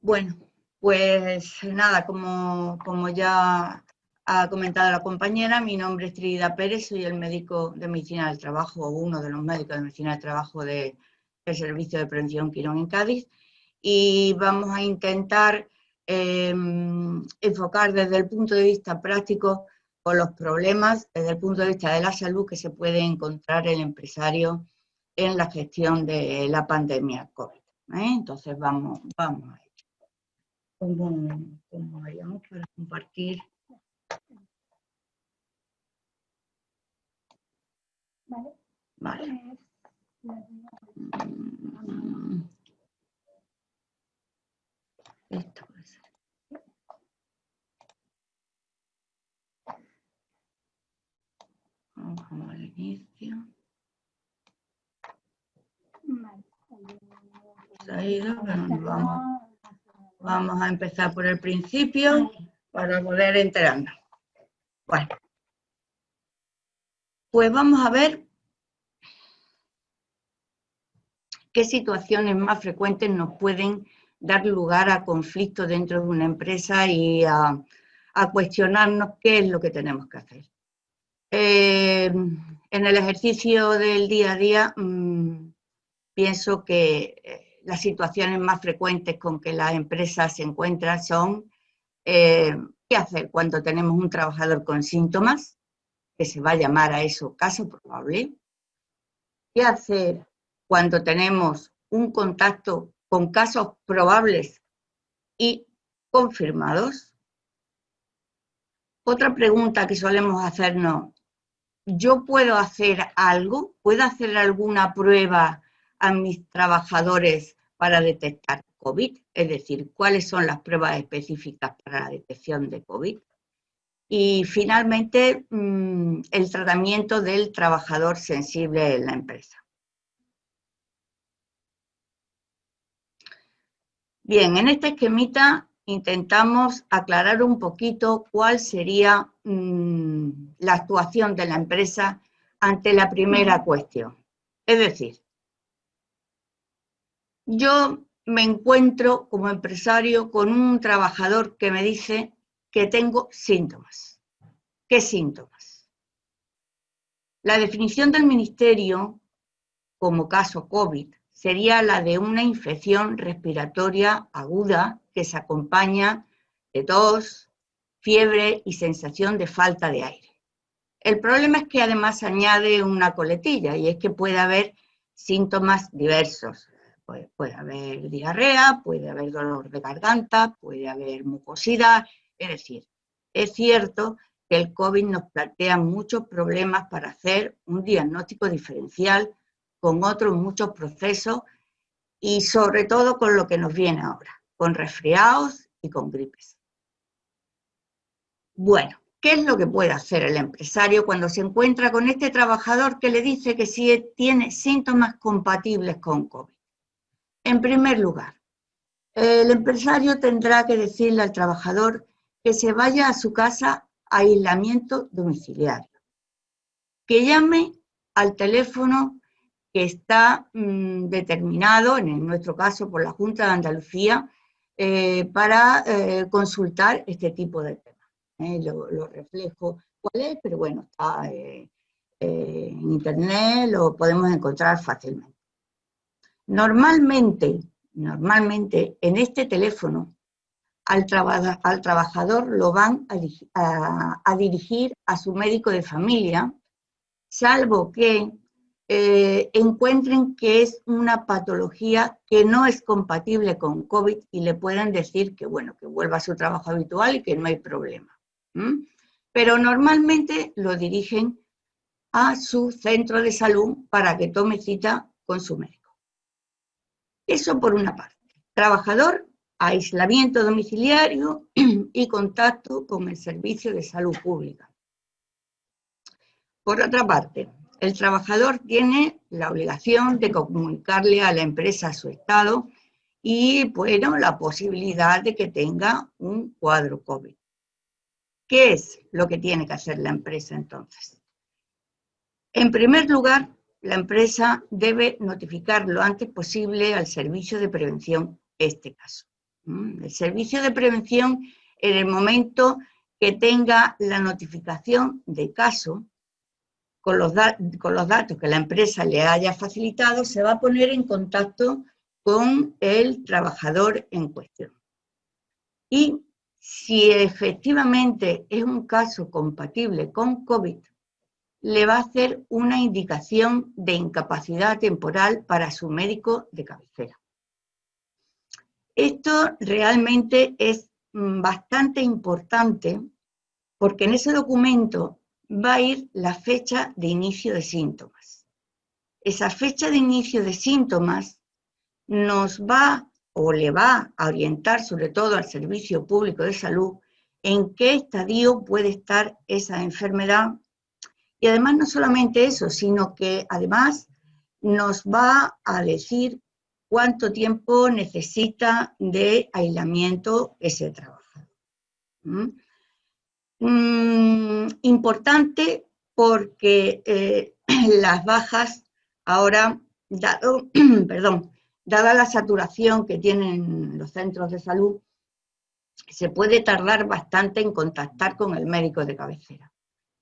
Bueno, pues nada, como ya ha comentado la compañera, mi nombre es Trinidad Pérez, soy el médico de medicina del trabajo, o uno de los médicos de medicina del trabajo del Servicio de Prevención Quirón en Cádiz, y vamos a intentar enfocar desde el punto de vista práctico con los problemas, desde el punto de vista de la salud, que se puede encontrar el empresario en la gestión de la pandemia COVID. Entonces vamos a ello. ¿Cómo haríamos para compartir? Vale. Esto puede ser. Vamos al inicio. Se ha ido, pero vamos a empezar por el principio para poder enterarnos. Bueno, pues vamos a ver qué situaciones más frecuentes nos pueden dar lugar a conflictos dentro de una empresa y a cuestionarnos qué es lo que tenemos que hacer. En el ejercicio del día a día, pienso que las situaciones más frecuentes con que las empresas se encuentran son qué hacer cuando tenemos un trabajador con síntomas, que se va a llamar a eso caso probable, qué hacer cuando tenemos un contacto con casos probables y confirmados. Otra pregunta que solemos hacernos, ¿yo puedo hacer algo? ¿Puedo hacer alguna prueba a mis trabajadores para detectar COVID? Es decir, ¿cuáles son las pruebas específicas para la detección de COVID? Y finalmente, el tratamiento del trabajador sensible en la empresa. Bien, en este esquemita intentamos aclarar un poquito cuál sería la actuación de la empresa ante la primera cuestión. Es decir, yo me encuentro como empresario con un trabajador que me dice que tengo síntomas. ¿Qué síntomas? La definición del Ministerio como caso COVID sería la de una infección respiratoria aguda que se acompaña de tos, fiebre y sensación de falta de aire. El problema es que además añade una coletilla, y es que puede haber síntomas diversos. Puede haber diarrea, puede haber dolor de garganta, puede haber mucosidad. Es decir, es cierto que el COVID nos plantea muchos problemas para hacer un diagnóstico diferencial con otros muchos procesos y sobre todo con lo que nos viene ahora, con resfriados y con gripes. Bueno, ¿qué es lo que puede hacer el empresario cuando se encuentra con este trabajador que le dice que sí tiene síntomas compatibles con COVID? En primer lugar, el empresario tendrá que decirle al trabajador que se vaya a su casa a aislamiento domiciliario, que llame al teléfono que está determinado, en nuestro caso por la Junta de Andalucía, para consultar este tipo de temas. Lo reflejo cuál es, pero bueno, está en internet, lo podemos encontrar fácilmente. Normalmente en este teléfono al trabajador lo van a dirigir a su médico de familia, salvo que encuentren que es una patología que no es compatible con COVID y le pueden decir que, bueno, que vuelva a su trabajo habitual y que no hay problema. Pero normalmente lo dirigen a su centro de salud para que tome cita con su médico. Eso por una parte. Trabajador, aislamiento domiciliario y contacto con el Servicio de Salud Pública. Por otra parte, el trabajador tiene la obligación de comunicarle a la empresa su estado y, bueno, la posibilidad de que tenga un cuadro COVID. ¿Qué es lo que tiene que hacer la empresa entonces? En primer lugar, la empresa debe notificar lo antes posible al servicio de prevención este caso. El servicio de prevención, en el momento que tenga la notificación de caso, con los datos que la empresa le haya facilitado, se va a poner en contacto con el trabajador en cuestión. Y si efectivamente es un caso compatible con COVID, le va a hacer una indicación de incapacidad temporal para su médico de cabecera. Esto realmente es bastante importante porque en ese documento va a ir la fecha de inicio de síntomas. Esa fecha de inicio de síntomas nos va o le va a orientar sobre todo al Servicio Público de Salud en qué estadio puede estar esa enfermedad. Y además no solamente eso, sino que además nos va a decir cuánto tiempo necesita de aislamiento ese trabajador. Importante porque las bajas ahora, dada la saturación que tienen los centros de salud, se puede tardar bastante en contactar con el médico de cabecera,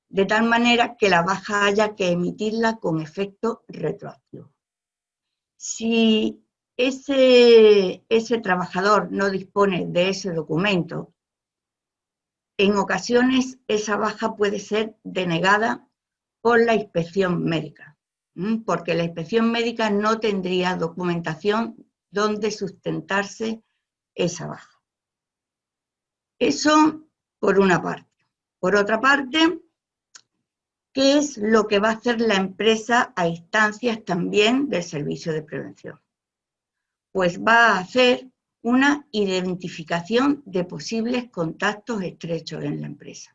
de tal manera que la baja haya que emitirla con efecto retroactivo. Si ese trabajador no dispone de ese documento, en ocasiones esa baja puede ser denegada por la inspección médica, porque la inspección médica no tendría documentación donde sustentarse esa baja. Eso por una parte. Por otra parte, ¿qué es lo que va a hacer la empresa a instancias también del servicio de prevención? Pues va a hacer una identificación de posibles contactos estrechos en la empresa.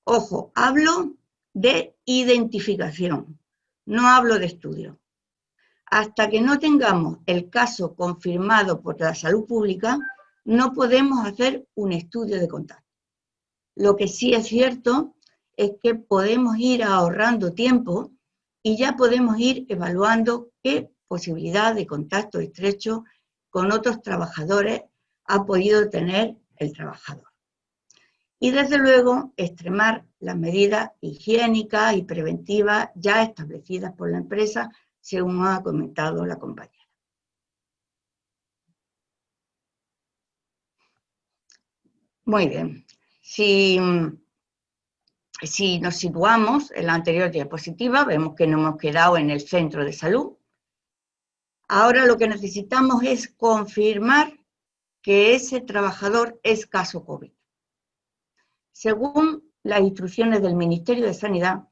Ojo, hablo de identificación, no hablo de estudio. Hasta que no tengamos el caso confirmado por la salud pública, no podemos hacer un estudio de contacto. Lo que sí es cierto es que podemos ir ahorrando tiempo y ya podemos ir evaluando qué posibilidad de contacto estrecho con otros trabajadores ha podido tener el trabajador. Y desde luego extremar las medidas higiénicas y preventivas ya establecidas por la empresa, según ha comentado la compañera. Muy bien. Si nos situamos en la anterior diapositiva, vemos que nos hemos quedado en el centro de salud. Ahora lo que necesitamos es confirmar que ese trabajador es caso COVID. Según las instrucciones del Ministerio de Sanidad,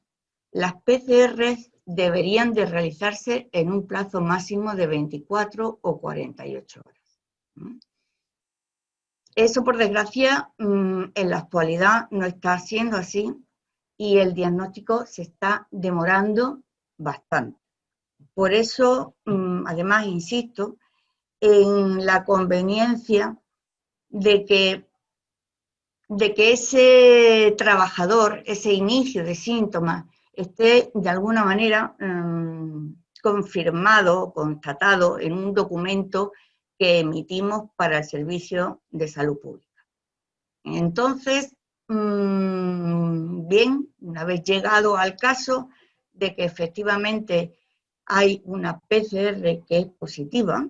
las PCR deberían de realizarse en un plazo máximo de 24 o 48 horas. Eso, por desgracia, en la actualidad no está siendo así y el diagnóstico se está demorando bastante. Por eso, además, insisto en la conveniencia de que ese trabajador, ese inicio de síntomas, esté de alguna manera confirmado, constatado en un documento que emitimos para el Servicio de Salud Pública. Entonces, bien, una vez llegado al caso de que efectivamente hay una PCR que es positiva,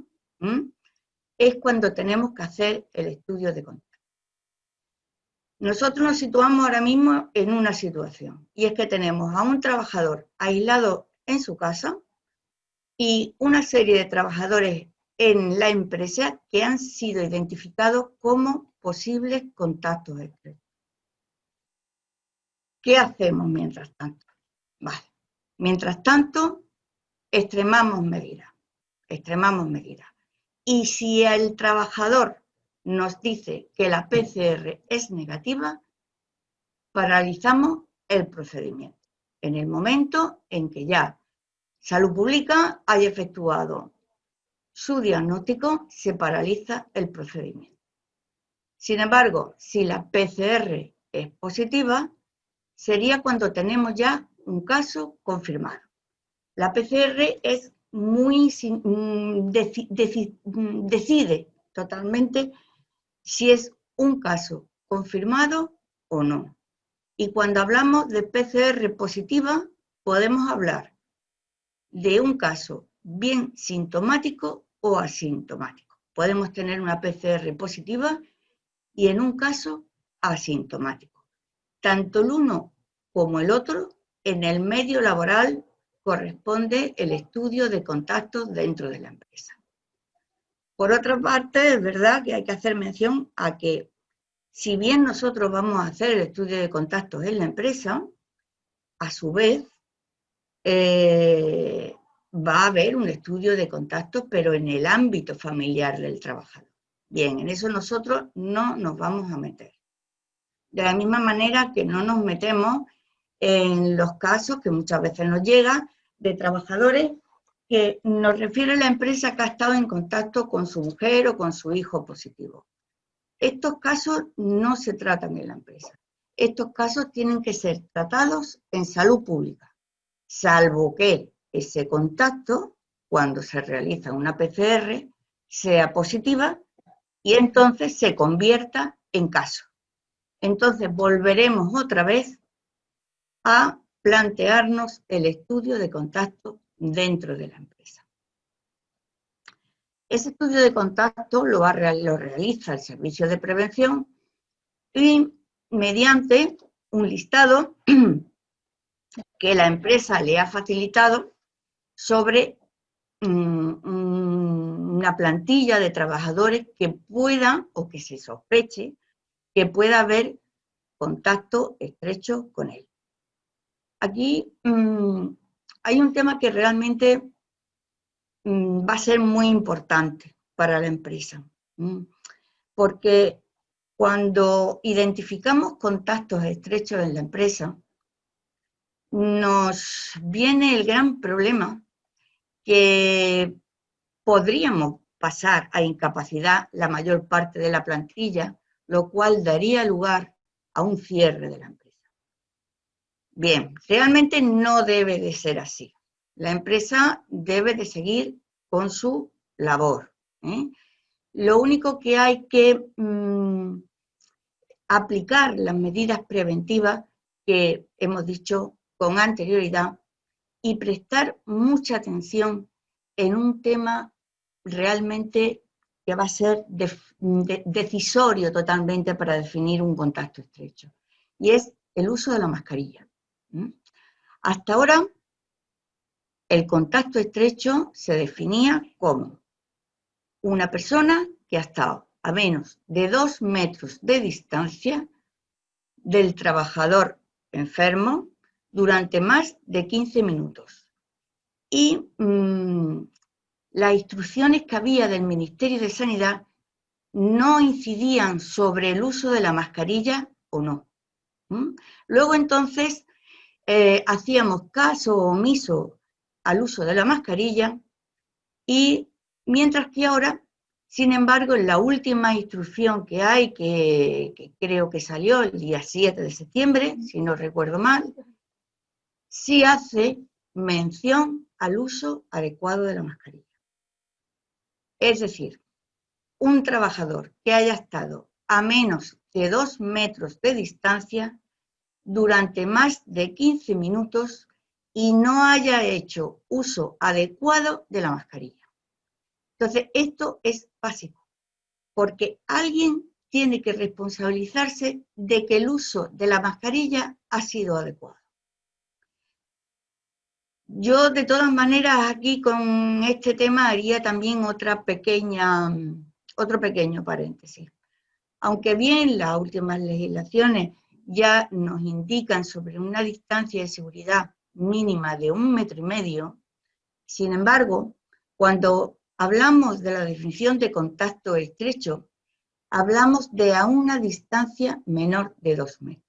es cuando tenemos que hacer el estudio de contacto. Nosotros nos situamos ahora mismo en una situación, y es que tenemos a un trabajador aislado en su casa y una serie de trabajadores en la empresa que han sido identificados como posibles contactos estrechos. ¿Qué hacemos mientras tanto? Vale. Mientras tanto, extremamos medidas. Y si el trabajador nos dice que la PCR es negativa, paralizamos el procedimiento. En el momento en que ya Salud Pública haya efectuado su diagnóstico, se paraliza el procedimiento. Sin embargo, si la PCR es positiva, sería cuando tenemos ya un caso confirmado. La PCR es decide totalmente si es un caso confirmado o no. Y cuando hablamos de PCR positiva, podemos hablar de un caso bien sintomático o asintomático. Podemos tener una PCR positiva y en un caso asintomático. Tanto el uno como el otro, en el medio laboral corresponde el estudio de contactos dentro de la empresa. Por otra parte, es verdad que hay que hacer mención a que si bien nosotros vamos a hacer el estudio de contactos en la empresa, a su vez va a haber un estudio de contactos, pero en el ámbito familiar del trabajador. Bien, en eso nosotros no nos vamos a meter. De la misma manera que no nos metemos en los casos que muchas veces nos llegan de trabajadores que nos refiere la empresa que ha estado en contacto con su mujer o con su hijo positivo. Estos casos no se tratan en la empresa. Estos casos tienen que ser tratados en salud pública, salvo que ese contacto, cuando se realiza una PCR, sea positiva y entonces se convierta en caso. Entonces volveremos otra vez a plantearnos el estudio de contacto dentro de la empresa. Ese estudio de contacto lo realiza el Servicio de Prevención y mediante un listado que la empresa le ha facilitado sobre una plantilla de trabajadores que puedan o que se sospeche que pueda haber contacto estrecho con él. Aquí hay un tema que realmente va a ser muy importante para la empresa, porque cuando identificamos contactos estrechos en la empresa, nos viene el gran problema que podríamos pasar a incapacidad la mayor parte de la plantilla, lo cual daría lugar a un cierre de la empresa. Bien, realmente no debe de ser así. La empresa debe de seguir con su labor. Lo único que hay que aplicar las medidas preventivas que hemos dicho con anterioridad y prestar mucha atención en un tema realmente que va a ser decisorio totalmente para definir un contacto estrecho, y es el uso de la mascarilla. Hasta ahora, el contacto estrecho se definía como una persona que ha estado a menos de 2 metros de distancia del trabajador enfermo durante más de 15 minutos. Y las instrucciones que había del Ministerio de Sanidad no incidían sobre el uso de la mascarilla o no. Luego entonces hacíamos caso omiso al uso de la mascarilla, y mientras que ahora, sin embargo, en la última instrucción que hay, que creo que salió el día 7 de septiembre, si no recuerdo mal, sí hace mención al uso adecuado de la mascarilla. Es decir, un trabajador que haya estado a menos de 2 metros de distancia durante más de 15 minutos y no haya hecho uso adecuado de la mascarilla. Entonces, esto es básico, porque alguien tiene que responsabilizarse de que el uso de la mascarilla ha sido adecuado. Yo, de todas maneras, aquí con este tema haría también otro pequeño paréntesis. Aunque bien las últimas legislaciones ya nos indican sobre una distancia de seguridad mínima de 1,5 metros, sin embargo, cuando hablamos de la definición de contacto estrecho, hablamos de a una distancia menor de 2 metros.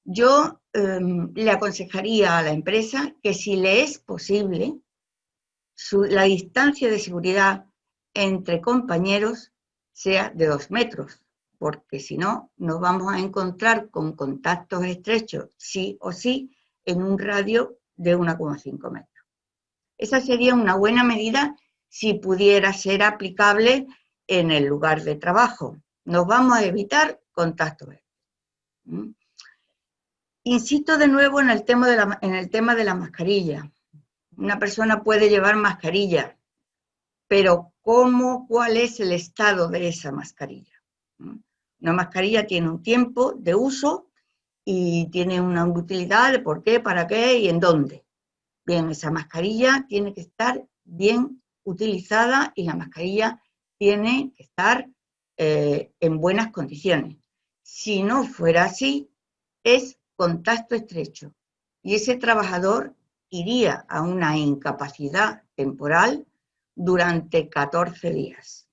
Yo le aconsejaría a la empresa que, si le es posible, la distancia de seguridad entre compañeros sea de 2 metros, porque si no, nos vamos a encontrar con contactos estrechos, sí o sí, en un radio de 1,5 metros. Esa sería una buena medida si pudiera ser aplicable en el lugar de trabajo. Nos vamos a evitar contactos estrechos. Insisto de nuevo en el tema de la mascarilla. Una persona puede llevar mascarilla, pero ¿cuál es el estado de esa mascarilla? Una mascarilla tiene un tiempo de uso y tiene una utilidad de por qué, para qué y en dónde. Bien, esa mascarilla tiene que estar bien utilizada y la mascarilla tiene que estar en buenas condiciones. Si no fuera así, es contacto estrecho y ese trabajador iría a una incapacidad temporal durante 14 días.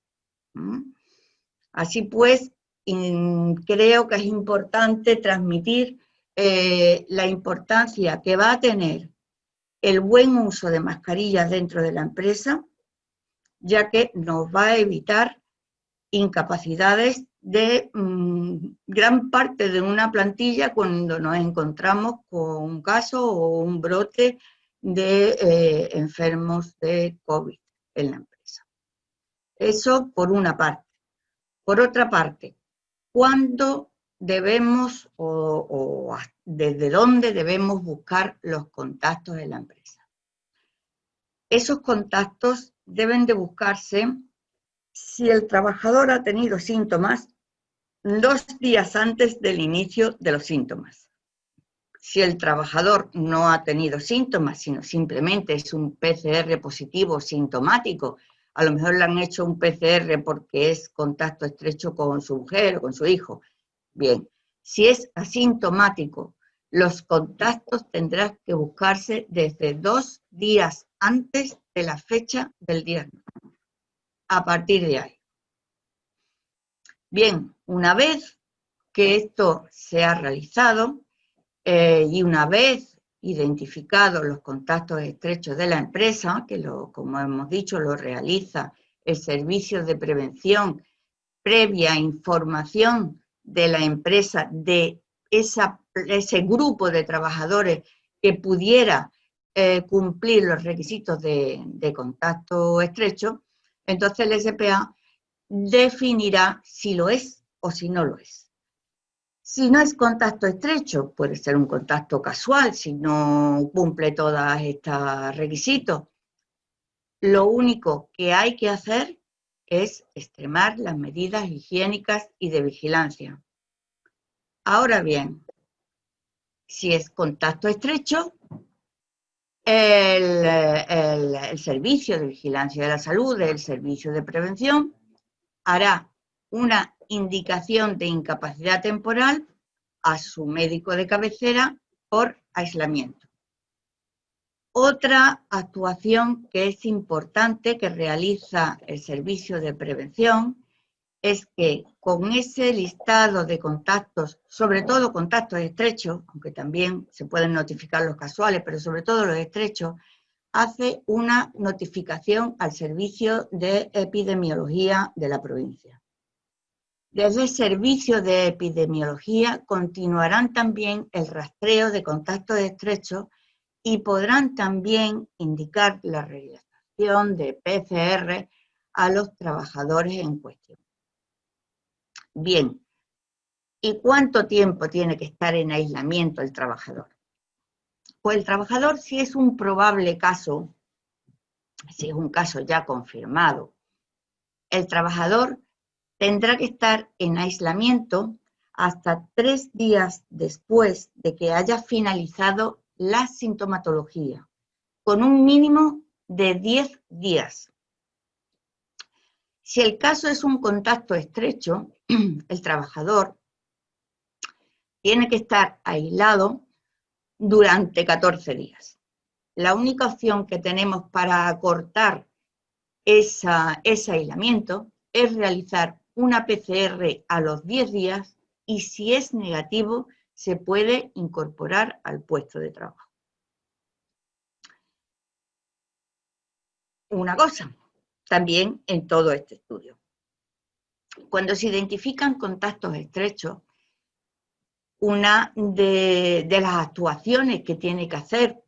Así pues, creo que es importante transmitir la importancia que va a tener el buen uso de mascarillas dentro de la empresa, ya que nos va a evitar incapacidades de gran parte de una plantilla cuando nos encontramos con un caso o un brote de enfermos de COVID en la empresa. Eso por una parte. Por otra parte, ¿cuándo debemos o desde dónde debemos buscar los contactos en la empresa? Esos contactos deben de buscarse si el trabajador ha tenido síntomas 2 días antes del inicio de los síntomas. Si el trabajador no ha tenido síntomas, sino simplemente es un PCR positivo sintomático, a lo mejor le han hecho un PCR porque es contacto estrecho con su mujer o con su hijo. Bien, si es asintomático, los contactos tendrán que buscarse desde 2 días antes de la fecha del diagnóstico. A partir de ahí. Bien, una vez que esto se ha realizado y una vez identificados los contactos estrechos de la empresa, que como hemos dicho lo realiza el Servicio de Prevención previa información de la empresa de ese grupo de trabajadores que pudiera cumplir los requisitos de contacto estrecho, entonces el SPA definirá si lo es o si no lo es. Si no es contacto estrecho, puede ser un contacto casual si no cumple todos estos requisitos. Lo único que hay que hacer es extremar las medidas higiénicas y de vigilancia. Ahora bien, si es contacto estrecho, el Servicio de Vigilancia de la Salud, el Servicio de Prevención, hará una indicación de incapacidad temporal a su médico de cabecera por aislamiento. Otra actuación que es importante que realiza el Servicio de Prevención es que con ese listado de contactos, sobre todo contactos estrechos, aunque también se pueden notificar los casuales, pero sobre todo los estrechos, hace una notificación al Servicio de Epidemiología de la provincia. Desde el Servicio de Epidemiología continuarán también el rastreo de contactos estrechos y podrán también indicar la realización de PCR a los trabajadores en cuestión. Bien, ¿y cuánto tiempo tiene que estar en aislamiento el trabajador? Pues el trabajador, si es un probable caso, si es un caso ya confirmado, el trabajador tendrá que estar en aislamiento hasta 3 días después de que haya finalizado la sintomatología, con un mínimo de 10 días. Si el caso es un contacto estrecho, el trabajador tiene que estar aislado durante 14 días. La única opción que tenemos para acortar ese aislamiento es realizar una PCR a los 10 días y si es negativo se puede incorporar al puesto de trabajo. Una cosa, también en todo este estudio. Cuando se identifican contactos estrechos, una de las actuaciones que tiene que hacer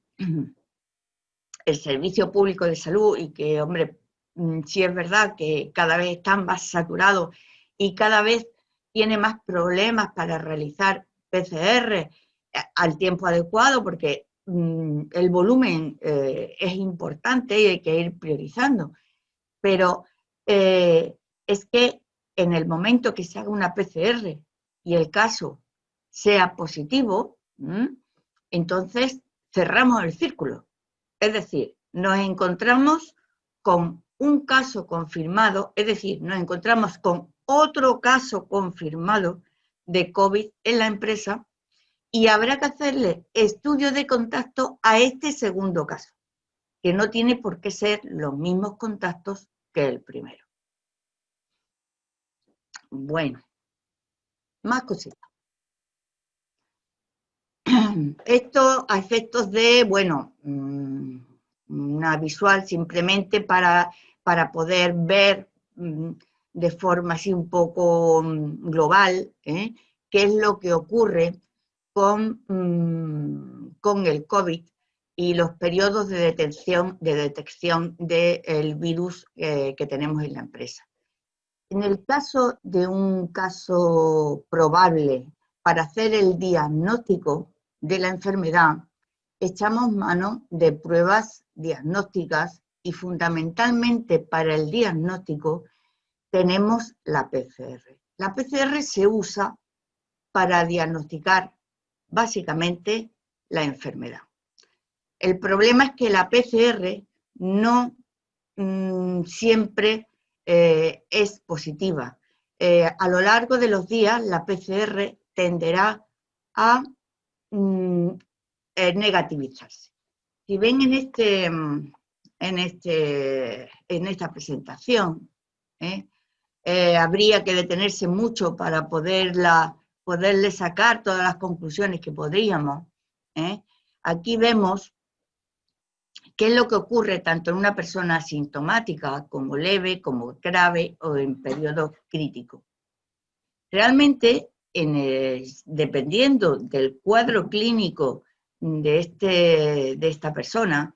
el Servicio Público de Salud, y que, hombre, sí es verdad que cada vez están más saturados y cada vez tiene más problemas para realizar PCR al tiempo adecuado, porque el volumen es importante y hay que ir priorizando. Pero es que en el momento que se haga una PCR y el caso sea positivo, entonces cerramos el círculo. Es decir, nos encontramos con un caso confirmado, es decir, nos encontramos con otro caso confirmado de COVID en la empresa y habrá que hacerle estudio de contacto a este segundo caso, que no tiene por qué ser los mismos contactos que el primero. Bueno, más cositas. Esto a efectos de, bueno, una visual simplemente para poder ver de forma así un poco global qué es lo que ocurre con el COVID y los periodos de detección del virus que tenemos en la empresa. En el caso de un caso probable para hacer el diagnóstico de la enfermedad, echamos mano de pruebas diagnósticas y fundamentalmente para el diagnóstico tenemos la PCR. La PCR se usa para diagnosticar básicamente la enfermedad. El problema es que la PCR no siempre es positiva. A lo largo de los días la PCR tenderá a negativizarse. Si ven en esta presentación, habría que detenerse mucho para poderle sacar todas las conclusiones que podríamos. Aquí vemos qué es lo que ocurre tanto en una persona asintomática como leve, como grave o en periodos críticos. Realmente, dependiendo del cuadro clínico de esta persona,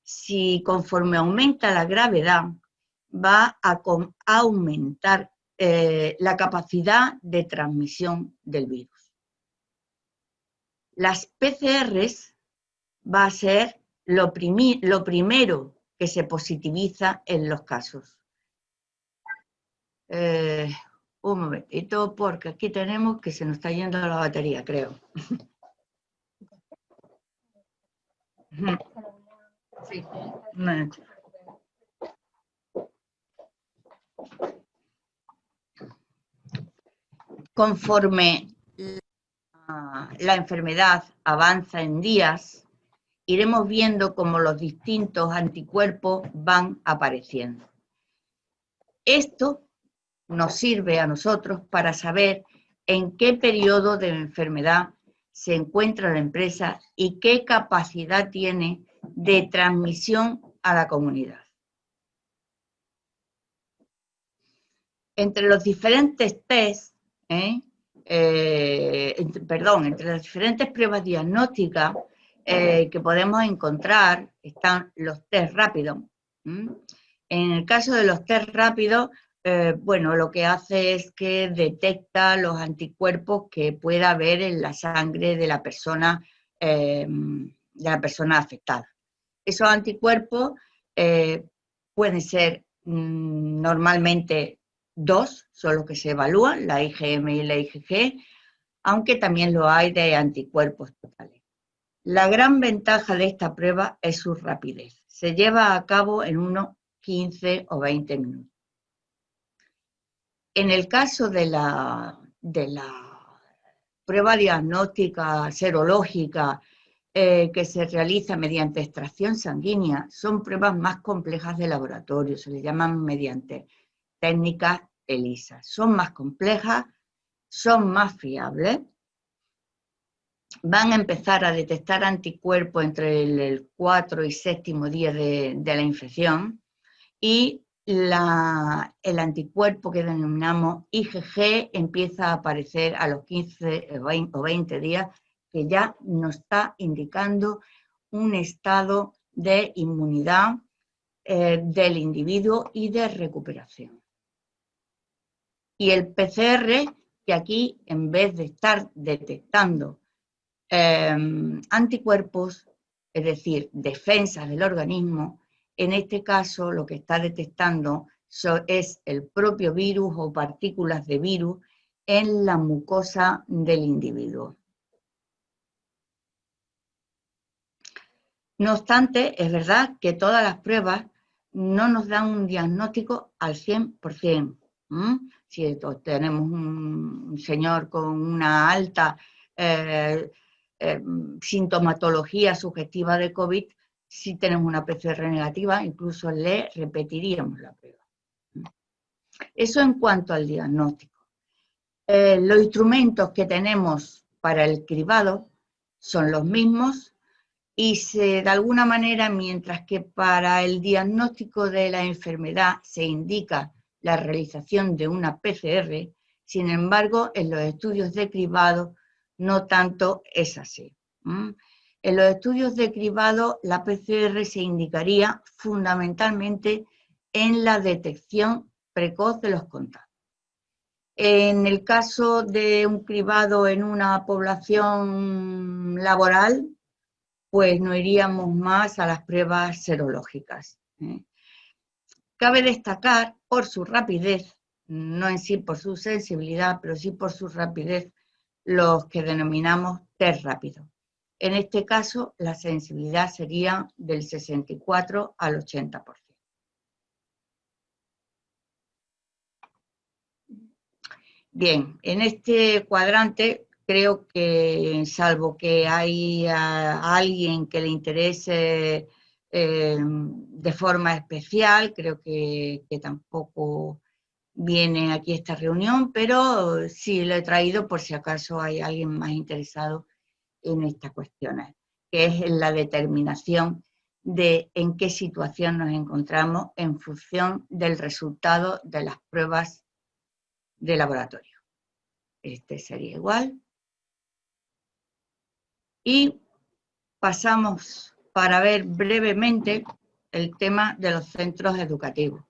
si conforme aumenta la gravedad, va a aumentar la capacidad de transmisión del virus. Las PCRs va a ser lo primero que se positiviza en los casos. Un momentito, porque aquí tenemos que se nos está yendo la batería, creo. Sí. Conforme la enfermedad avanza en días, iremos viendo cómo los distintos anticuerpos van apareciendo. Esto nos sirve a nosotros para saber en qué periodo de enfermedad se encuentra la empresa y qué capacidad tiene de transmisión a la comunidad. Entre los diferentes test, entre las diferentes pruebas diagnósticas que podemos encontrar están los test rápidos. En el caso de los test rápidos, bueno, lo que hace es que detecta los anticuerpos que pueda haber en la sangre de la persona afectada. Esos anticuerpos pueden ser normalmente 2, son los que se evalúan, la IgM y la IgG, aunque también lo hay de anticuerpos totales. La gran ventaja de esta prueba es su rapidez. Se lleva a cabo en unos 15 o 20 minutos. En el caso de la prueba diagnóstica serológica que se realiza mediante extracción sanguínea, son pruebas más complejas de laboratorio, se le llaman mediante técnicas ELISA. Son más complejas, son más fiables, van a empezar a detectar anticuerpos entre el 4 y 7º día de la infección y el anticuerpo que denominamos IgG empieza a aparecer a los 15 o 20 días, que ya nos está indicando un estado de inmunidad del individuo y de recuperación. Y el PCR, que aquí en vez de estar detectando anticuerpos, es decir, defensas del organismo, en este caso lo que está detectando es el propio virus o partículas de virus en la mucosa del individuo. No obstante, es verdad que todas las pruebas no nos dan un diagnóstico al 100%. Si tenemos un señor con una alta sintomatología subjetiva de COVID, si tenemos una PCR negativa, incluso le repetiríamos la prueba. Eso en cuanto al diagnóstico. Los instrumentos que tenemos para el cribado son los mismos y de alguna manera, mientras que para el diagnóstico de la enfermedad se indica la realización de una PCR, sin embargo, en los estudios de cribado no tanto es así. En los estudios de cribado, la PCR se indicaría fundamentalmente en la detección precoz de los contactos. En el caso de un cribado en una población laboral, pues no iríamos más a las pruebas serológicas. Cabe destacar por su rapidez, no en sí por su sensibilidad, pero sí por su rapidez, los que denominamos test rápido. En este caso, la sensibilidad sería del 64 al 80%. Bien, en este cuadrante creo que, salvo que hay a alguien que le interese de forma especial, creo que tampoco viene aquí a esta reunión, pero sí lo he traído por si acaso hay alguien más interesado en estas cuestiones, que es en la determinación de en qué situación nos encontramos en función del resultado de las pruebas de laboratorio. Este sería igual. Y pasamos para ver brevemente el tema de los centros educativos.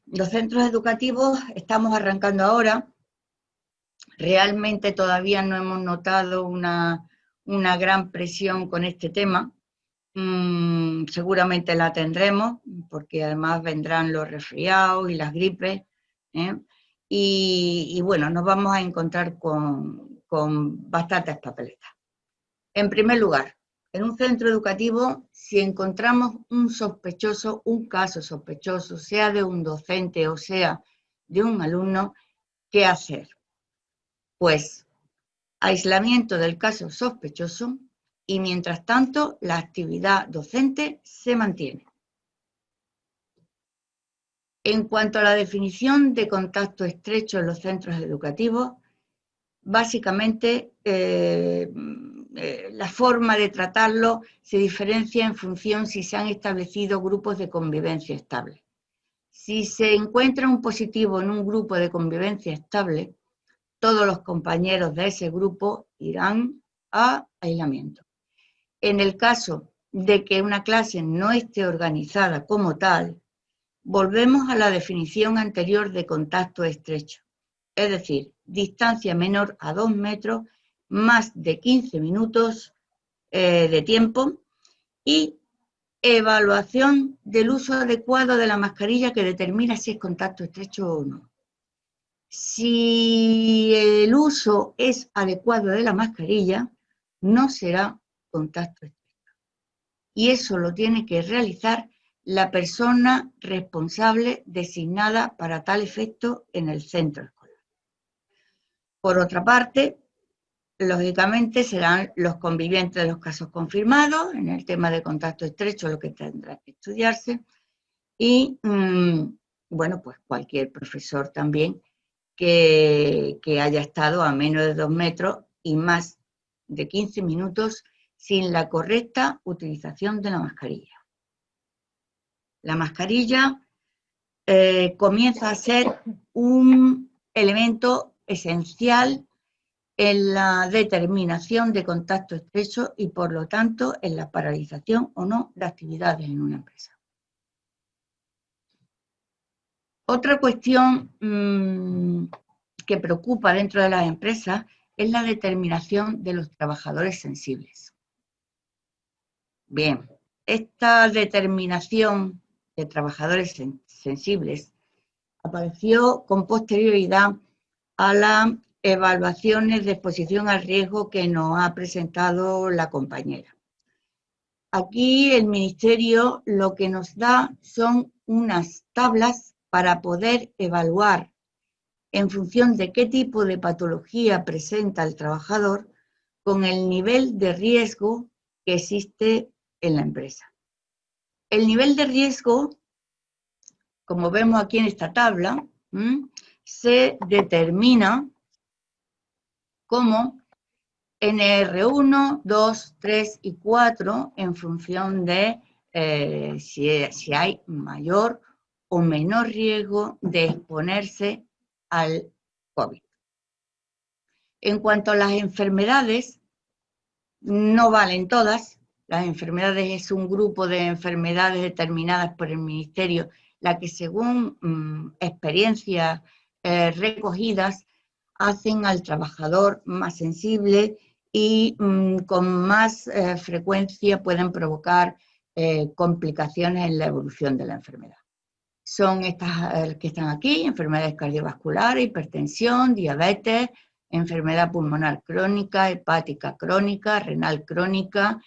Los centros educativos estamos arrancando ahora. Realmente todavía no hemos notado una una gran presión con este tema. Seguramente la tendremos, porque además vendrán los resfriados y las gripes, ¿eh? Y bueno, nos vamos a encontrar con bastantes papeletas. En primer lugar, en un centro educativo, si encontramos un sospechoso, un caso sospechoso, sea de un docente o sea de un alumno, ¿qué hacer? Pues aislamiento del caso sospechoso y mientras tanto la actividad docente se mantiene. En cuanto a la definición de contacto estrecho en los centros educativos, básicamente la forma de tratarlo se diferencia en función si se han establecido grupos de convivencia estable. Si se encuentra un positivo en un grupo de convivencia estable, todos los compañeros de ese grupo irán a aislamiento. En el caso de que una clase no esté organizada como tal, volvemos a la definición anterior de contacto estrecho, es decir, distancia menor a 2 metros, más de 15 minutos de tiempo y evaluación del uso adecuado de la mascarilla que determina si es contacto estrecho o no. Si el uso es adecuado de la mascarilla, no será contacto estrecho. Y eso lo tiene que realizar la persona responsable designada para tal efecto en el centro escolar. Por otra parte, lógicamente serán los convivientes de los casos confirmados, en el tema de contacto estrecho lo que tendrá que estudiarse, y bueno, pues cualquier profesor también que haya estado a menos de 2 metros y más de 15 minutos sin la correcta utilización de la mascarilla. La mascarilla comienza a ser un elemento esencial en la determinación de contacto estrecho y, por lo tanto, en la paralización o no de actividades en una empresa. Otra cuestión que preocupa dentro de las empresas es la determinación de los trabajadores sensibles. Bien, esta determinación de trabajadores sensibles apareció con posterioridad a las evaluaciones de exposición al riesgo que nos ha presentado la compañera. Aquí el Ministerio lo que nos da son unas tablas para poder evaluar en función de qué tipo de patología presenta el trabajador con el nivel de riesgo que existe en la empresa. El nivel de riesgo, como vemos aquí en esta tabla, se determina como NR1, 2, 3 y 4 en función de si hay mayor o menor riesgo de exponerse al COVID. En cuanto a las enfermedades, no valen todas. Las enfermedades es un grupo de enfermedades determinadas por el Ministerio, la que según experiencias recogidas hacen al trabajador más sensible y con más frecuencia pueden provocar complicaciones en la evolución de la enfermedad. Son estas que están aquí: enfermedades cardiovasculares, hipertensión, diabetes, enfermedad pulmonar crónica, hepática crónica, renal crónica,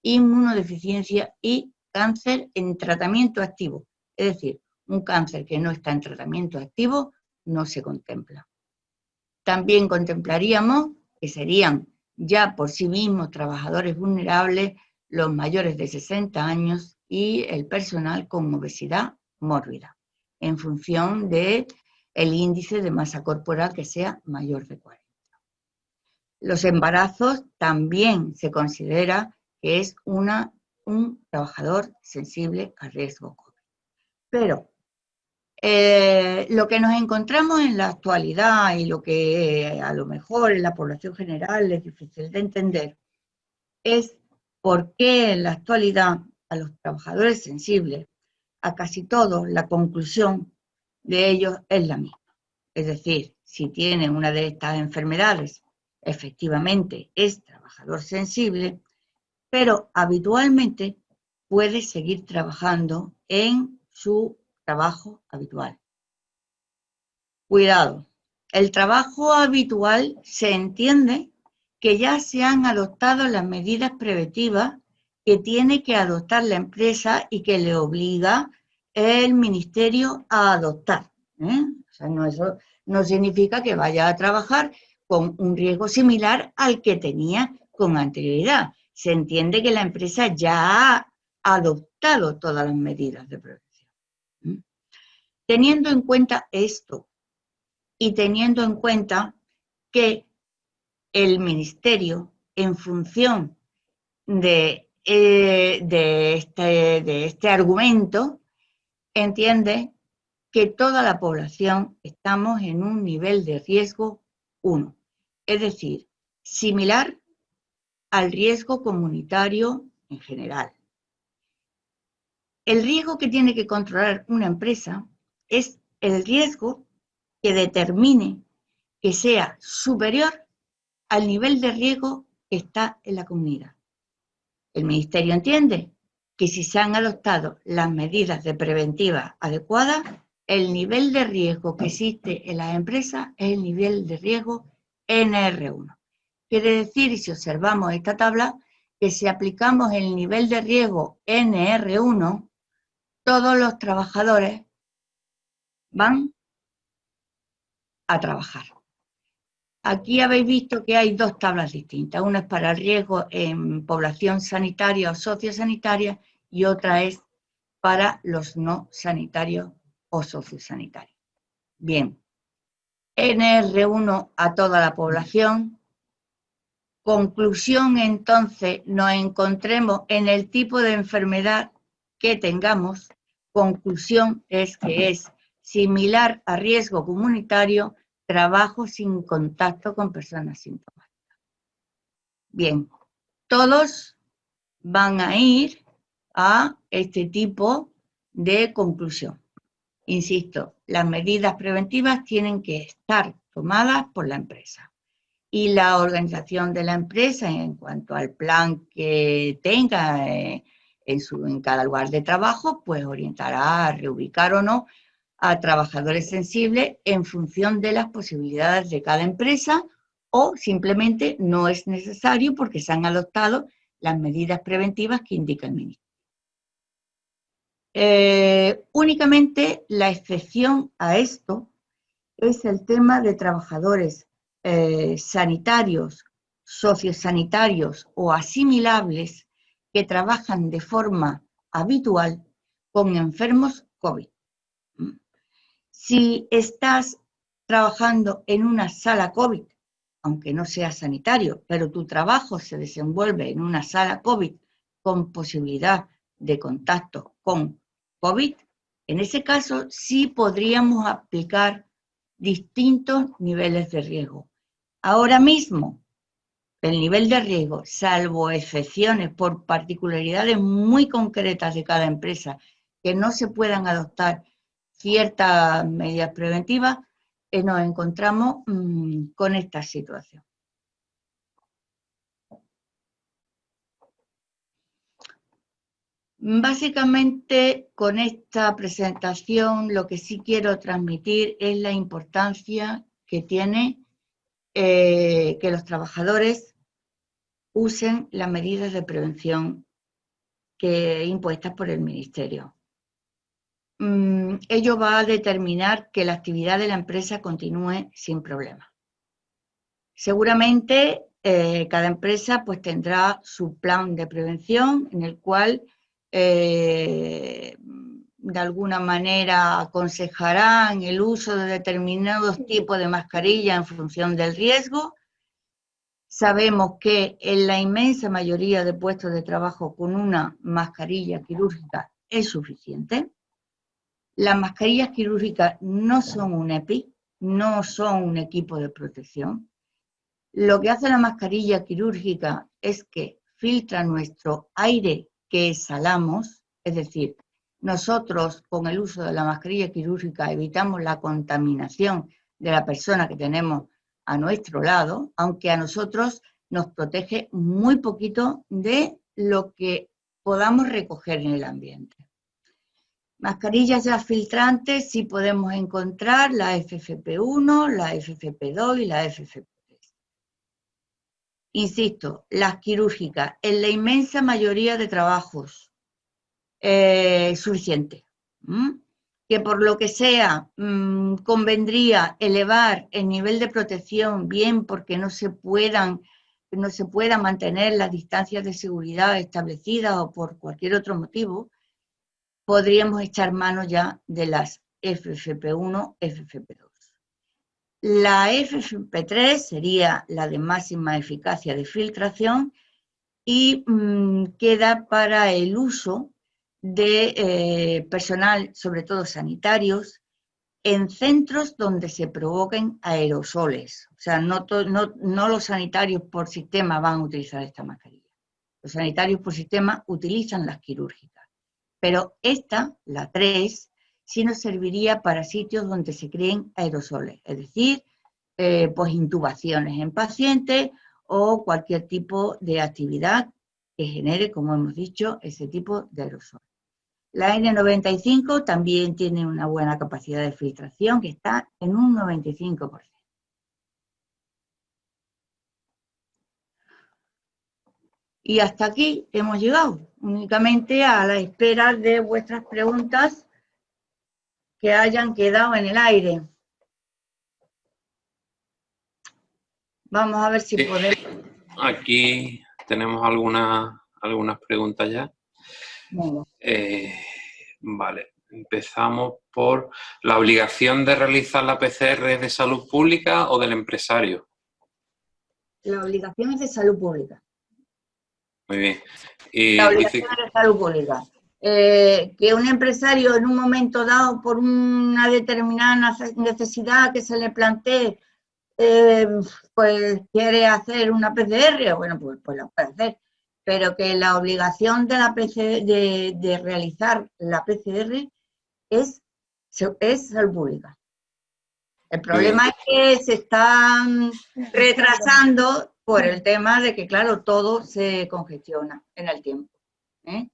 inmunodeficiencia y cáncer en tratamiento activo. Es decir, un cáncer que no está en tratamiento activo no se contempla. También contemplaríamos que serían ya por sí mismos trabajadores vulnerables los mayores de 60 años y el personal con obesidad mórbida, en función del índice de masa corporal que sea mayor de 40. Los embarazos también se considera que es un trabajador sensible a riesgo COVID. Pero lo que nos encontramos en la actualidad y lo que a lo mejor en la población general es difícil de entender es por qué en la actualidad a los trabajadores sensibles, a casi todos, la conclusión de ellos es la misma. Es decir, si tienen una de estas enfermedades, efectivamente es trabajador trabajador sensible, pero habitualmente puede seguir trabajando en su trabajo habitual. Cuidado, el trabajo habitual se entiende que ya se han adoptado las medidas preventivas que tiene que adoptar la empresa y que le obliga el ministerio a adoptar. O sea, eso no significa que vaya a trabajar con un riesgo similar al que tenía con anterioridad. Se entiende que la empresa ya ha adoptado todas las medidas de prevención. Teniendo en cuenta esto y teniendo en cuenta que el ministerio, en función de este argumento, entiende que toda la población estamos en un nivel de riesgo 1, es decir, similar al riesgo comunitario en general. El riesgo que tiene que controlar una empresa es el riesgo que determine que sea superior al nivel de riesgo que está en la comunidad. El Ministerio entiende que si se han adoptado las medidas de preventivas adecuadas, el nivel de riesgo que existe en las empresas es el nivel de riesgo NR1. Quiere decir, si observamos esta tabla, que si aplicamos el nivel de riesgo NR1, todos los trabajadores van a trabajar. Aquí habéis visto que hay dos tablas distintas. Una es para el riesgo en población sanitaria o sociosanitaria y otra es para los no sanitarios o sociosanitarios. Bien, NR1 a toda la población. Conclusión, entonces, nos encontremos en el tipo de enfermedad que tengamos. Conclusión es que es similar a riesgo comunitario, trabajo sin contacto con personas sintomáticas. Bien, todos van a ir a este tipo de conclusión. Insisto, las medidas preventivas tienen que estar tomadas por la empresa. Y la organización de la empresa, en cuanto al plan que tenga en cada lugar de trabajo, pues orientará a reubicar o no a trabajadores sensibles en función de las posibilidades de cada empresa, o simplemente no es necesario porque se han adoptado las medidas preventivas que indica el Ministerio. Únicamente la excepción a esto es el tema de trabajadores sanitarios, sociosanitarios o asimilables que trabajan de forma habitual con enfermos COVID. Si estás trabajando en una sala COVID, aunque no sea sanitario, pero tu trabajo se desenvuelve en una sala COVID con posibilidad de contacto con COVID, en ese caso sí podríamos aplicar distintos niveles de riesgo. Ahora mismo, el nivel de riesgo, salvo excepciones por particularidades muy concretas de cada empresa, que no se puedan adoptar ciertas medidas preventivas, nos encontramos con esta situación. Básicamente, con esta presentación lo que sí quiero transmitir es la importancia que tiene que los trabajadores usen las medidas de prevención impuestas por el Ministerio. Ello va a determinar que la actividad de la empresa continúe sin problema. Seguramente cada empresa pues tendrá su plan de prevención en el cual de alguna manera aconsejarán el uso de determinados tipos de mascarilla en función del riesgo. Sabemos que en la inmensa mayoría de puestos de trabajo con una mascarilla quirúrgica es suficiente. Las mascarillas quirúrgicas no son un EPI, no son un equipo de protección. Lo que hace la mascarilla quirúrgica es que filtra nuestro aire que exhalamos, es decir, nosotros con el uso de la mascarilla quirúrgica evitamos la contaminación de la persona que tenemos a nuestro lado, aunque a nosotros nos protege muy poquito de lo que podamos recoger en el ambiente. Mascarillas ya filtrantes sí podemos encontrar la FFP1, la FFP2 y la FFP3. Insisto, las quirúrgicas, en la inmensa mayoría de trabajos, suficiente. Que por lo que sea convendría elevar el nivel de protección, bien porque no se pueda mantener las distancias de seguridad establecidas o por cualquier otro motivo, podríamos echar mano ya de las FFP1, FFP2. La FFP3 sería la de máxima eficacia de filtración y queda para el uso de personal, sobre todo sanitarios, en centros donde se provoquen aerosoles. O sea, no los sanitarios por sistema van a utilizar esta mascarilla. Los sanitarios por sistema utilizan las quirúrgicas. Pero esta, la 3, sí nos serviría para sitios donde se creen aerosoles, es decir, pues intubaciones en pacientes o cualquier tipo de actividad que genere, como hemos dicho, ese tipo de aerosol. La N95 también tiene una buena capacidad de filtración, que está en un 95%. Y hasta aquí hemos llegado, únicamente a la espera de vuestras preguntas que hayan quedado en el aire. Vamos a ver si podemos... Aquí tenemos algunas preguntas ya. Bueno. Vale, empezamos por la obligación de realizar la PCR de salud pública o del empresario. La obligación es de salud pública. Muy bien. Y la obligación es de salud pública. Que un empresario en un momento dado, por una determinada necesidad que se le plantee, pues quiere hacer una PCR, bueno, pues la puede hacer. Pero que la obligación de de realizar la PCR es salud pública. El problema es que se están retrasando por el tema de que, claro, todo se congestiona en el tiempo.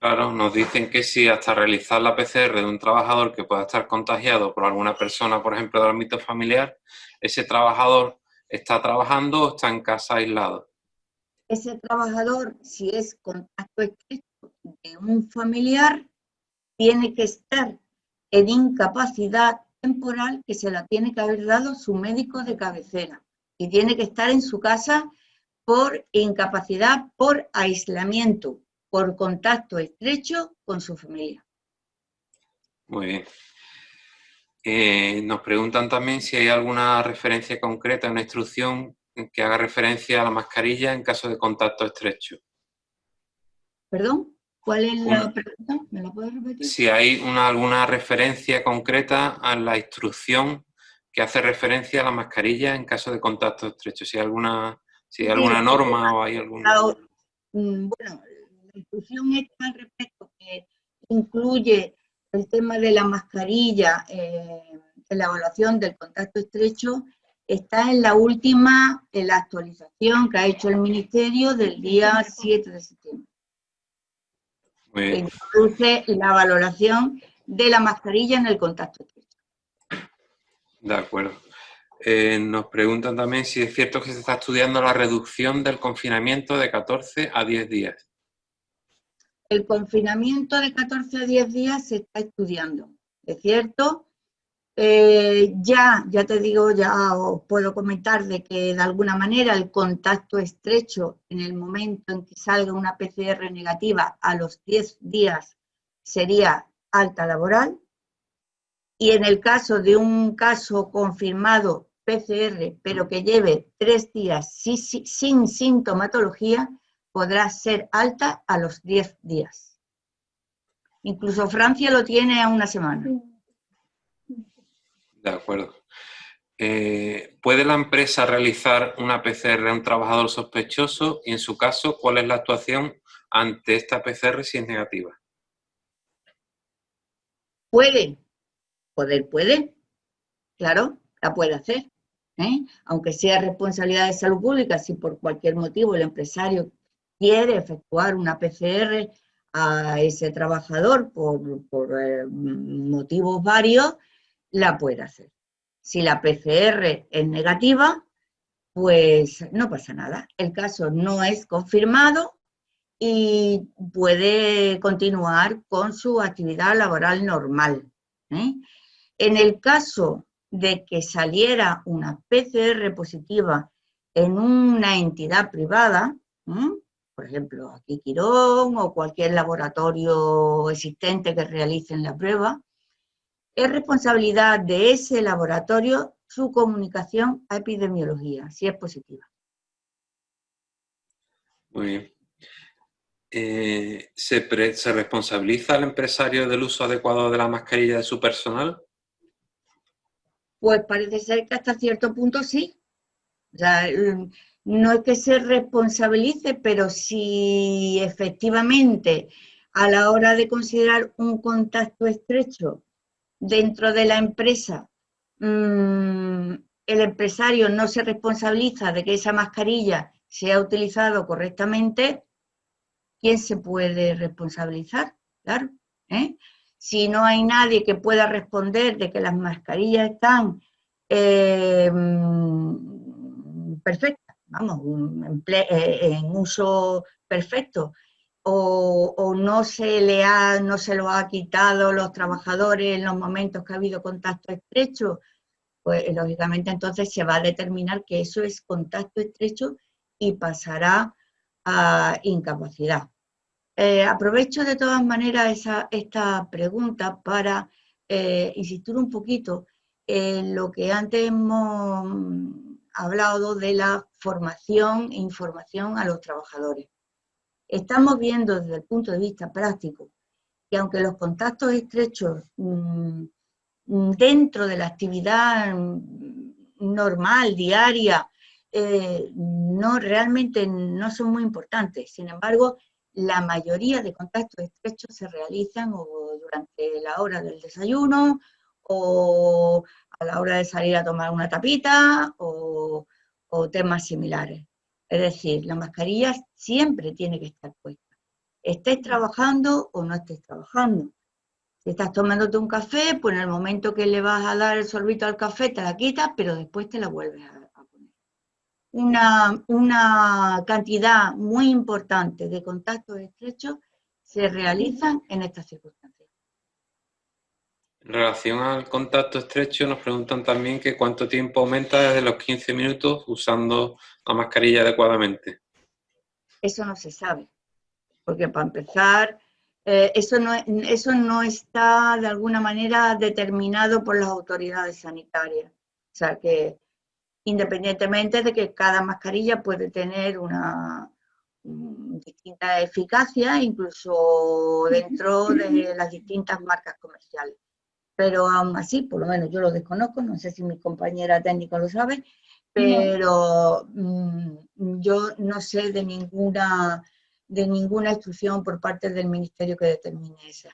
Claro, nos dicen que si hasta realizar la PCR de un trabajador que pueda estar contagiado por alguna persona, por ejemplo, del ámbito familiar, ese trabajador está trabajando o está en casa aislado. Ese trabajador, si es contacto estrecho de un familiar, tiene que estar en incapacidad temporal que se la tiene que haber dado su médico de cabecera y tiene que estar en su casa por incapacidad, por aislamiento, por contacto estrecho con su familia. Muy bien. Nos preguntan también si hay alguna referencia concreta, una instrucción que haga referencia a la mascarilla en caso de contacto estrecho. ¿Perdón? ¿Cuál es la pregunta? ¿Me la puedes repetir? Si hay alguna referencia concreta a la instrucción que hace referencia a la mascarilla en caso de contacto estrecho. Si hay alguna norma o hay alguna... Bueno, la instrucción está al respecto, que incluye el tema de la mascarilla en la evaluación del contacto estrecho, está en la última, en la actualización que ha hecho el Ministerio del día 7 de septiembre. Muy bien. Que introduce la valoración de la mascarilla en el contacto estrecho. De acuerdo. Nos preguntan también si es cierto que se está estudiando la reducción del confinamiento de 14 a 10 días. El confinamiento de 14 a 10 días se está estudiando, ¿es cierto? Ya te digo, ya os puedo comentar de que de alguna manera el contacto estrecho en el momento en que salga una PCR negativa a los 10 días sería alta laboral, y en el caso de un caso confirmado PCR pero que lleve 3 días sin sintomatología, podrá ser alta a los 10 días. Incluso Francia lo tiene a una semana. De acuerdo. ¿Puede la empresa realizar una PCR a un trabajador sospechoso? Y en su caso, ¿cuál es la actuación ante esta PCR si es negativa? Puede, claro, la puede hacer. Aunque sea responsabilidad de salud pública, si por cualquier motivo el empresario quiere efectuar una PCR a ese trabajador por motivos varios, la puede hacer. Si la PCR es negativa, pues no pasa nada. El caso no es confirmado y puede continuar con su actividad laboral normal. En el caso de que saliera una PCR positiva en una entidad privada, por ejemplo, aquí Quirón o cualquier laboratorio existente que realicen la prueba, es responsabilidad de ese laboratorio su comunicación a epidemiología, si es positiva. Muy bien. ¿Se responsabiliza al empresario del uso adecuado de la mascarilla de su personal? Pues parece ser que hasta cierto punto sí. O sea, no es que se responsabilice, pero si efectivamente a la hora de considerar un contacto estrecho dentro de la empresa, el empresario no se responsabiliza de que esa mascarilla sea utilizada correctamente, ¿quién se puede responsabilizar? Claro, Si no hay nadie que pueda responder de que las mascarillas están perfectas, vamos, en uso perfecto, o no se lo ha quitado los trabajadores en los momentos que ha habido contacto estrecho, pues lógicamente entonces se va a determinar que eso es contacto estrecho y pasará a incapacidad. Aprovecho de todas maneras esta pregunta para insistir un poquito en lo que antes hemos hablado de la formación e información a los trabajadores. Estamos viendo desde el punto de vista práctico que aunque los contactos estrechos dentro de la actividad normal, diaria, realmente no son muy importantes. Sin embargo, la mayoría de contactos estrechos se realizan o durante la hora del desayuno o a la hora de salir a tomar una tapita o temas similares. Es decir, la mascarilla siempre tiene que estar puesta. Estés trabajando o no estés trabajando. Si estás tomándote un café, pues en el momento que le vas a dar el sorbito al café te la quitas, pero después te la vuelves a poner. Una cantidad muy importante de contactos estrechos se realizan en estas circunstancias. En relación al contacto estrecho, nos preguntan también que cuánto tiempo aumenta desde los 15 minutos usando la mascarilla adecuadamente. Eso no se sabe, porque para empezar, eso no está de alguna manera determinado por las autoridades sanitarias. O sea que independientemente de que cada mascarilla puede tener una distinta eficacia, incluso dentro de las distintas marcas comerciales. Pero aún así, por lo menos yo lo desconozco, no sé si mi compañera técnica lo sabe, pero yo no sé de ninguna instrucción por parte del Ministerio que determine eso.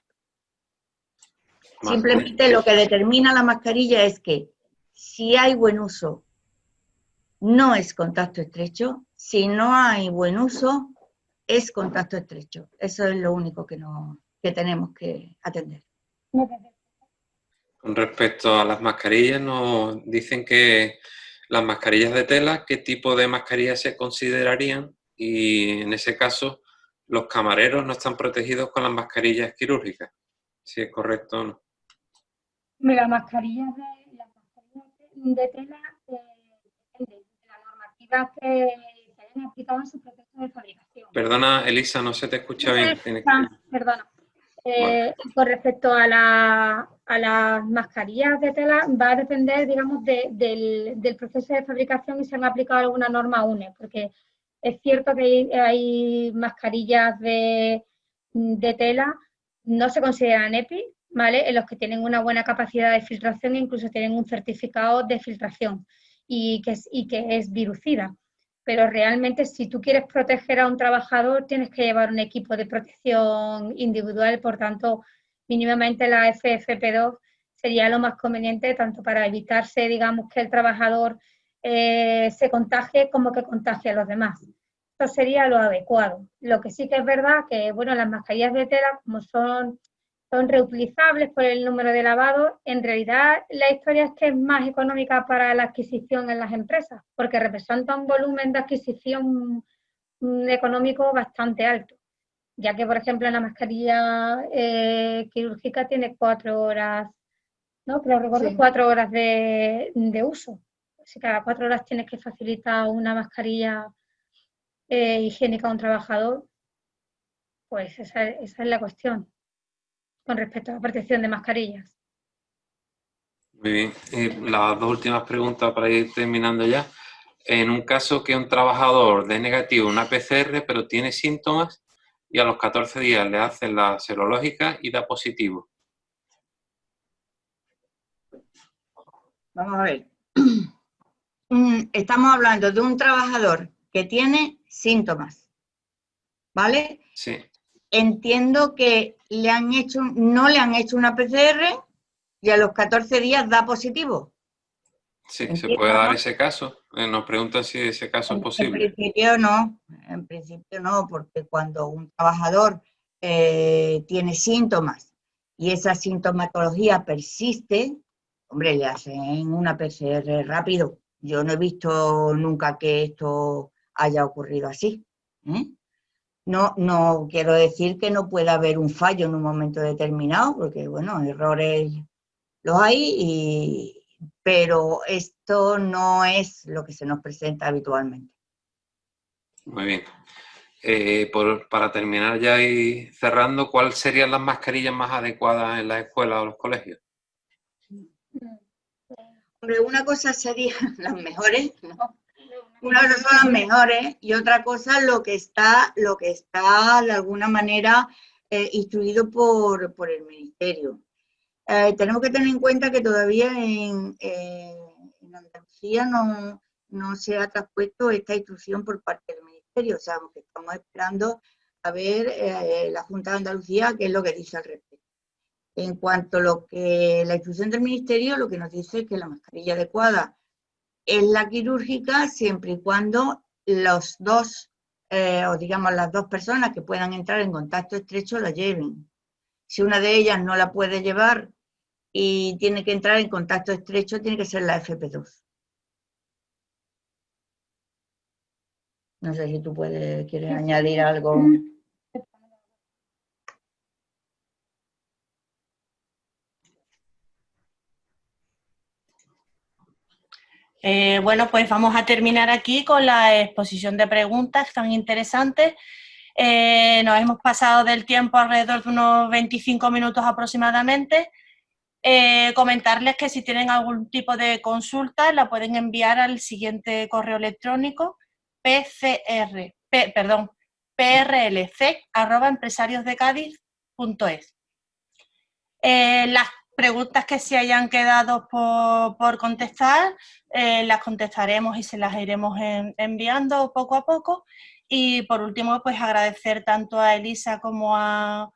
Simplemente lo que determina la mascarilla es que si hay buen uso, no es contacto estrecho. Si no hay buen uso, es contacto estrecho. Eso es lo único que tenemos que atender. Con respecto a las mascarillas, nos dicen que las mascarillas de tela, ¿qué tipo de mascarillas se considerarían? Y en ese caso, los camareros no están protegidos con las mascarillas quirúrgicas, si es correcto o no. Las mascarillas de tela depende de la normativa que se hayan aplicado en su proceso de fabricación. Perdona, Elisa, no se te escucha bien. Perdona. Vale. Con respecto a las mascarillas de tela, va a depender, digamos, del proceso de fabricación y si han aplicado alguna norma UNE, porque es cierto que hay mascarillas de tela, no se consideran EPI, ¿vale? En los que tienen una buena capacidad de filtración e incluso tienen un certificado de filtración y que es virucida. Pero realmente si tú quieres proteger a un trabajador tienes que llevar un equipo de protección individual, por tanto mínimamente la FFP2 sería lo más conveniente tanto para evitarse, digamos, que el trabajador se contagie como que contagie a los demás. Esto sería lo adecuado. Lo que sí que es verdad que, bueno, las mascarillas de tela, como son reutilizables por el número de lavados, en realidad la historia es que es más económica para la adquisición en las empresas, porque representa un volumen de adquisición económico bastante alto, ya que, por ejemplo, la mascarilla quirúrgica tiene 4 horas, ¿no? Pero recuerdo, sí, 4 horas de uso. Si cada 4 horas tienes que facilitar una mascarilla higiénica a un trabajador, pues esa es la cuestión con respecto a la protección de mascarillas. Muy bien. Las dos últimas preguntas para ir terminando ya. En un caso que un trabajador dé negativo una PCR, pero tiene síntomas y a los 14 días le hacen la serológica y da positivo. Vamos a ver. Estamos hablando de un trabajador que tiene síntomas, ¿vale? Sí. Entiendo que no le han hecho una PCR y a los 14 días da positivo. Sí, Entiendo, se puede dar, ¿no? ese caso. Nos preguntan si ese caso es posible. En principio no, porque cuando un trabajador tiene síntomas y esa sintomatología persiste, hombre, le hacen una PCR rápido. Yo no he visto nunca que esto haya ocurrido así, ¿eh? No quiero decir que no pueda haber un fallo en un momento determinado, porque, bueno, errores los hay, pero esto no es lo que se nos presenta habitualmente. Muy bien. Para terminar ya y cerrando, ¿cuáles serían las mascarillas más adecuadas en las escuelas o los colegios? Hombre, una cosa serían las mejores, ¿no? Una cosa son las mejores y otra cosa lo que está de alguna manera instruido por el Ministerio. Tenemos que tener en cuenta que todavía en Andalucía no se ha traspuesto esta instrucción por parte del Ministerio, o sea, que estamos esperando a ver la Junta de Andalucía qué es lo que dice al respecto. En cuanto a lo que la instrucción del Ministerio, lo que nos dice es que la mascarilla adecuada es la quirúrgica siempre y cuando los dos, o digamos las dos personas que puedan entrar en contacto estrecho la lleven. Si una de ellas no la puede llevar y tiene que entrar en contacto estrecho, tiene que ser la FP2. No sé si tú quieres añadir algo. Bueno, pues vamos a terminar aquí con la exposición de preguntas tan interesantes. Nos hemos pasado del tiempo alrededor de unos 25 minutos aproximadamente. Comentarles que si tienen algún tipo de consulta la pueden enviar al siguiente correo electrónico prlc@empresariosdecadiz.es. Las preguntas que se hayan quedado por contestar las contestaremos y se las iremos enviando poco a poco. Y por último, pues agradecer tanto a Elisa como a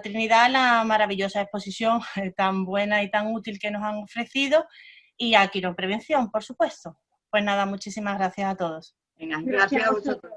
Trinidad la maravillosa exposición tan buena y tan útil que nos han ofrecido, y a Quiroprevención, por supuesto. Pues nada, muchísimas gracias a todos. Venga, gracias a vosotros.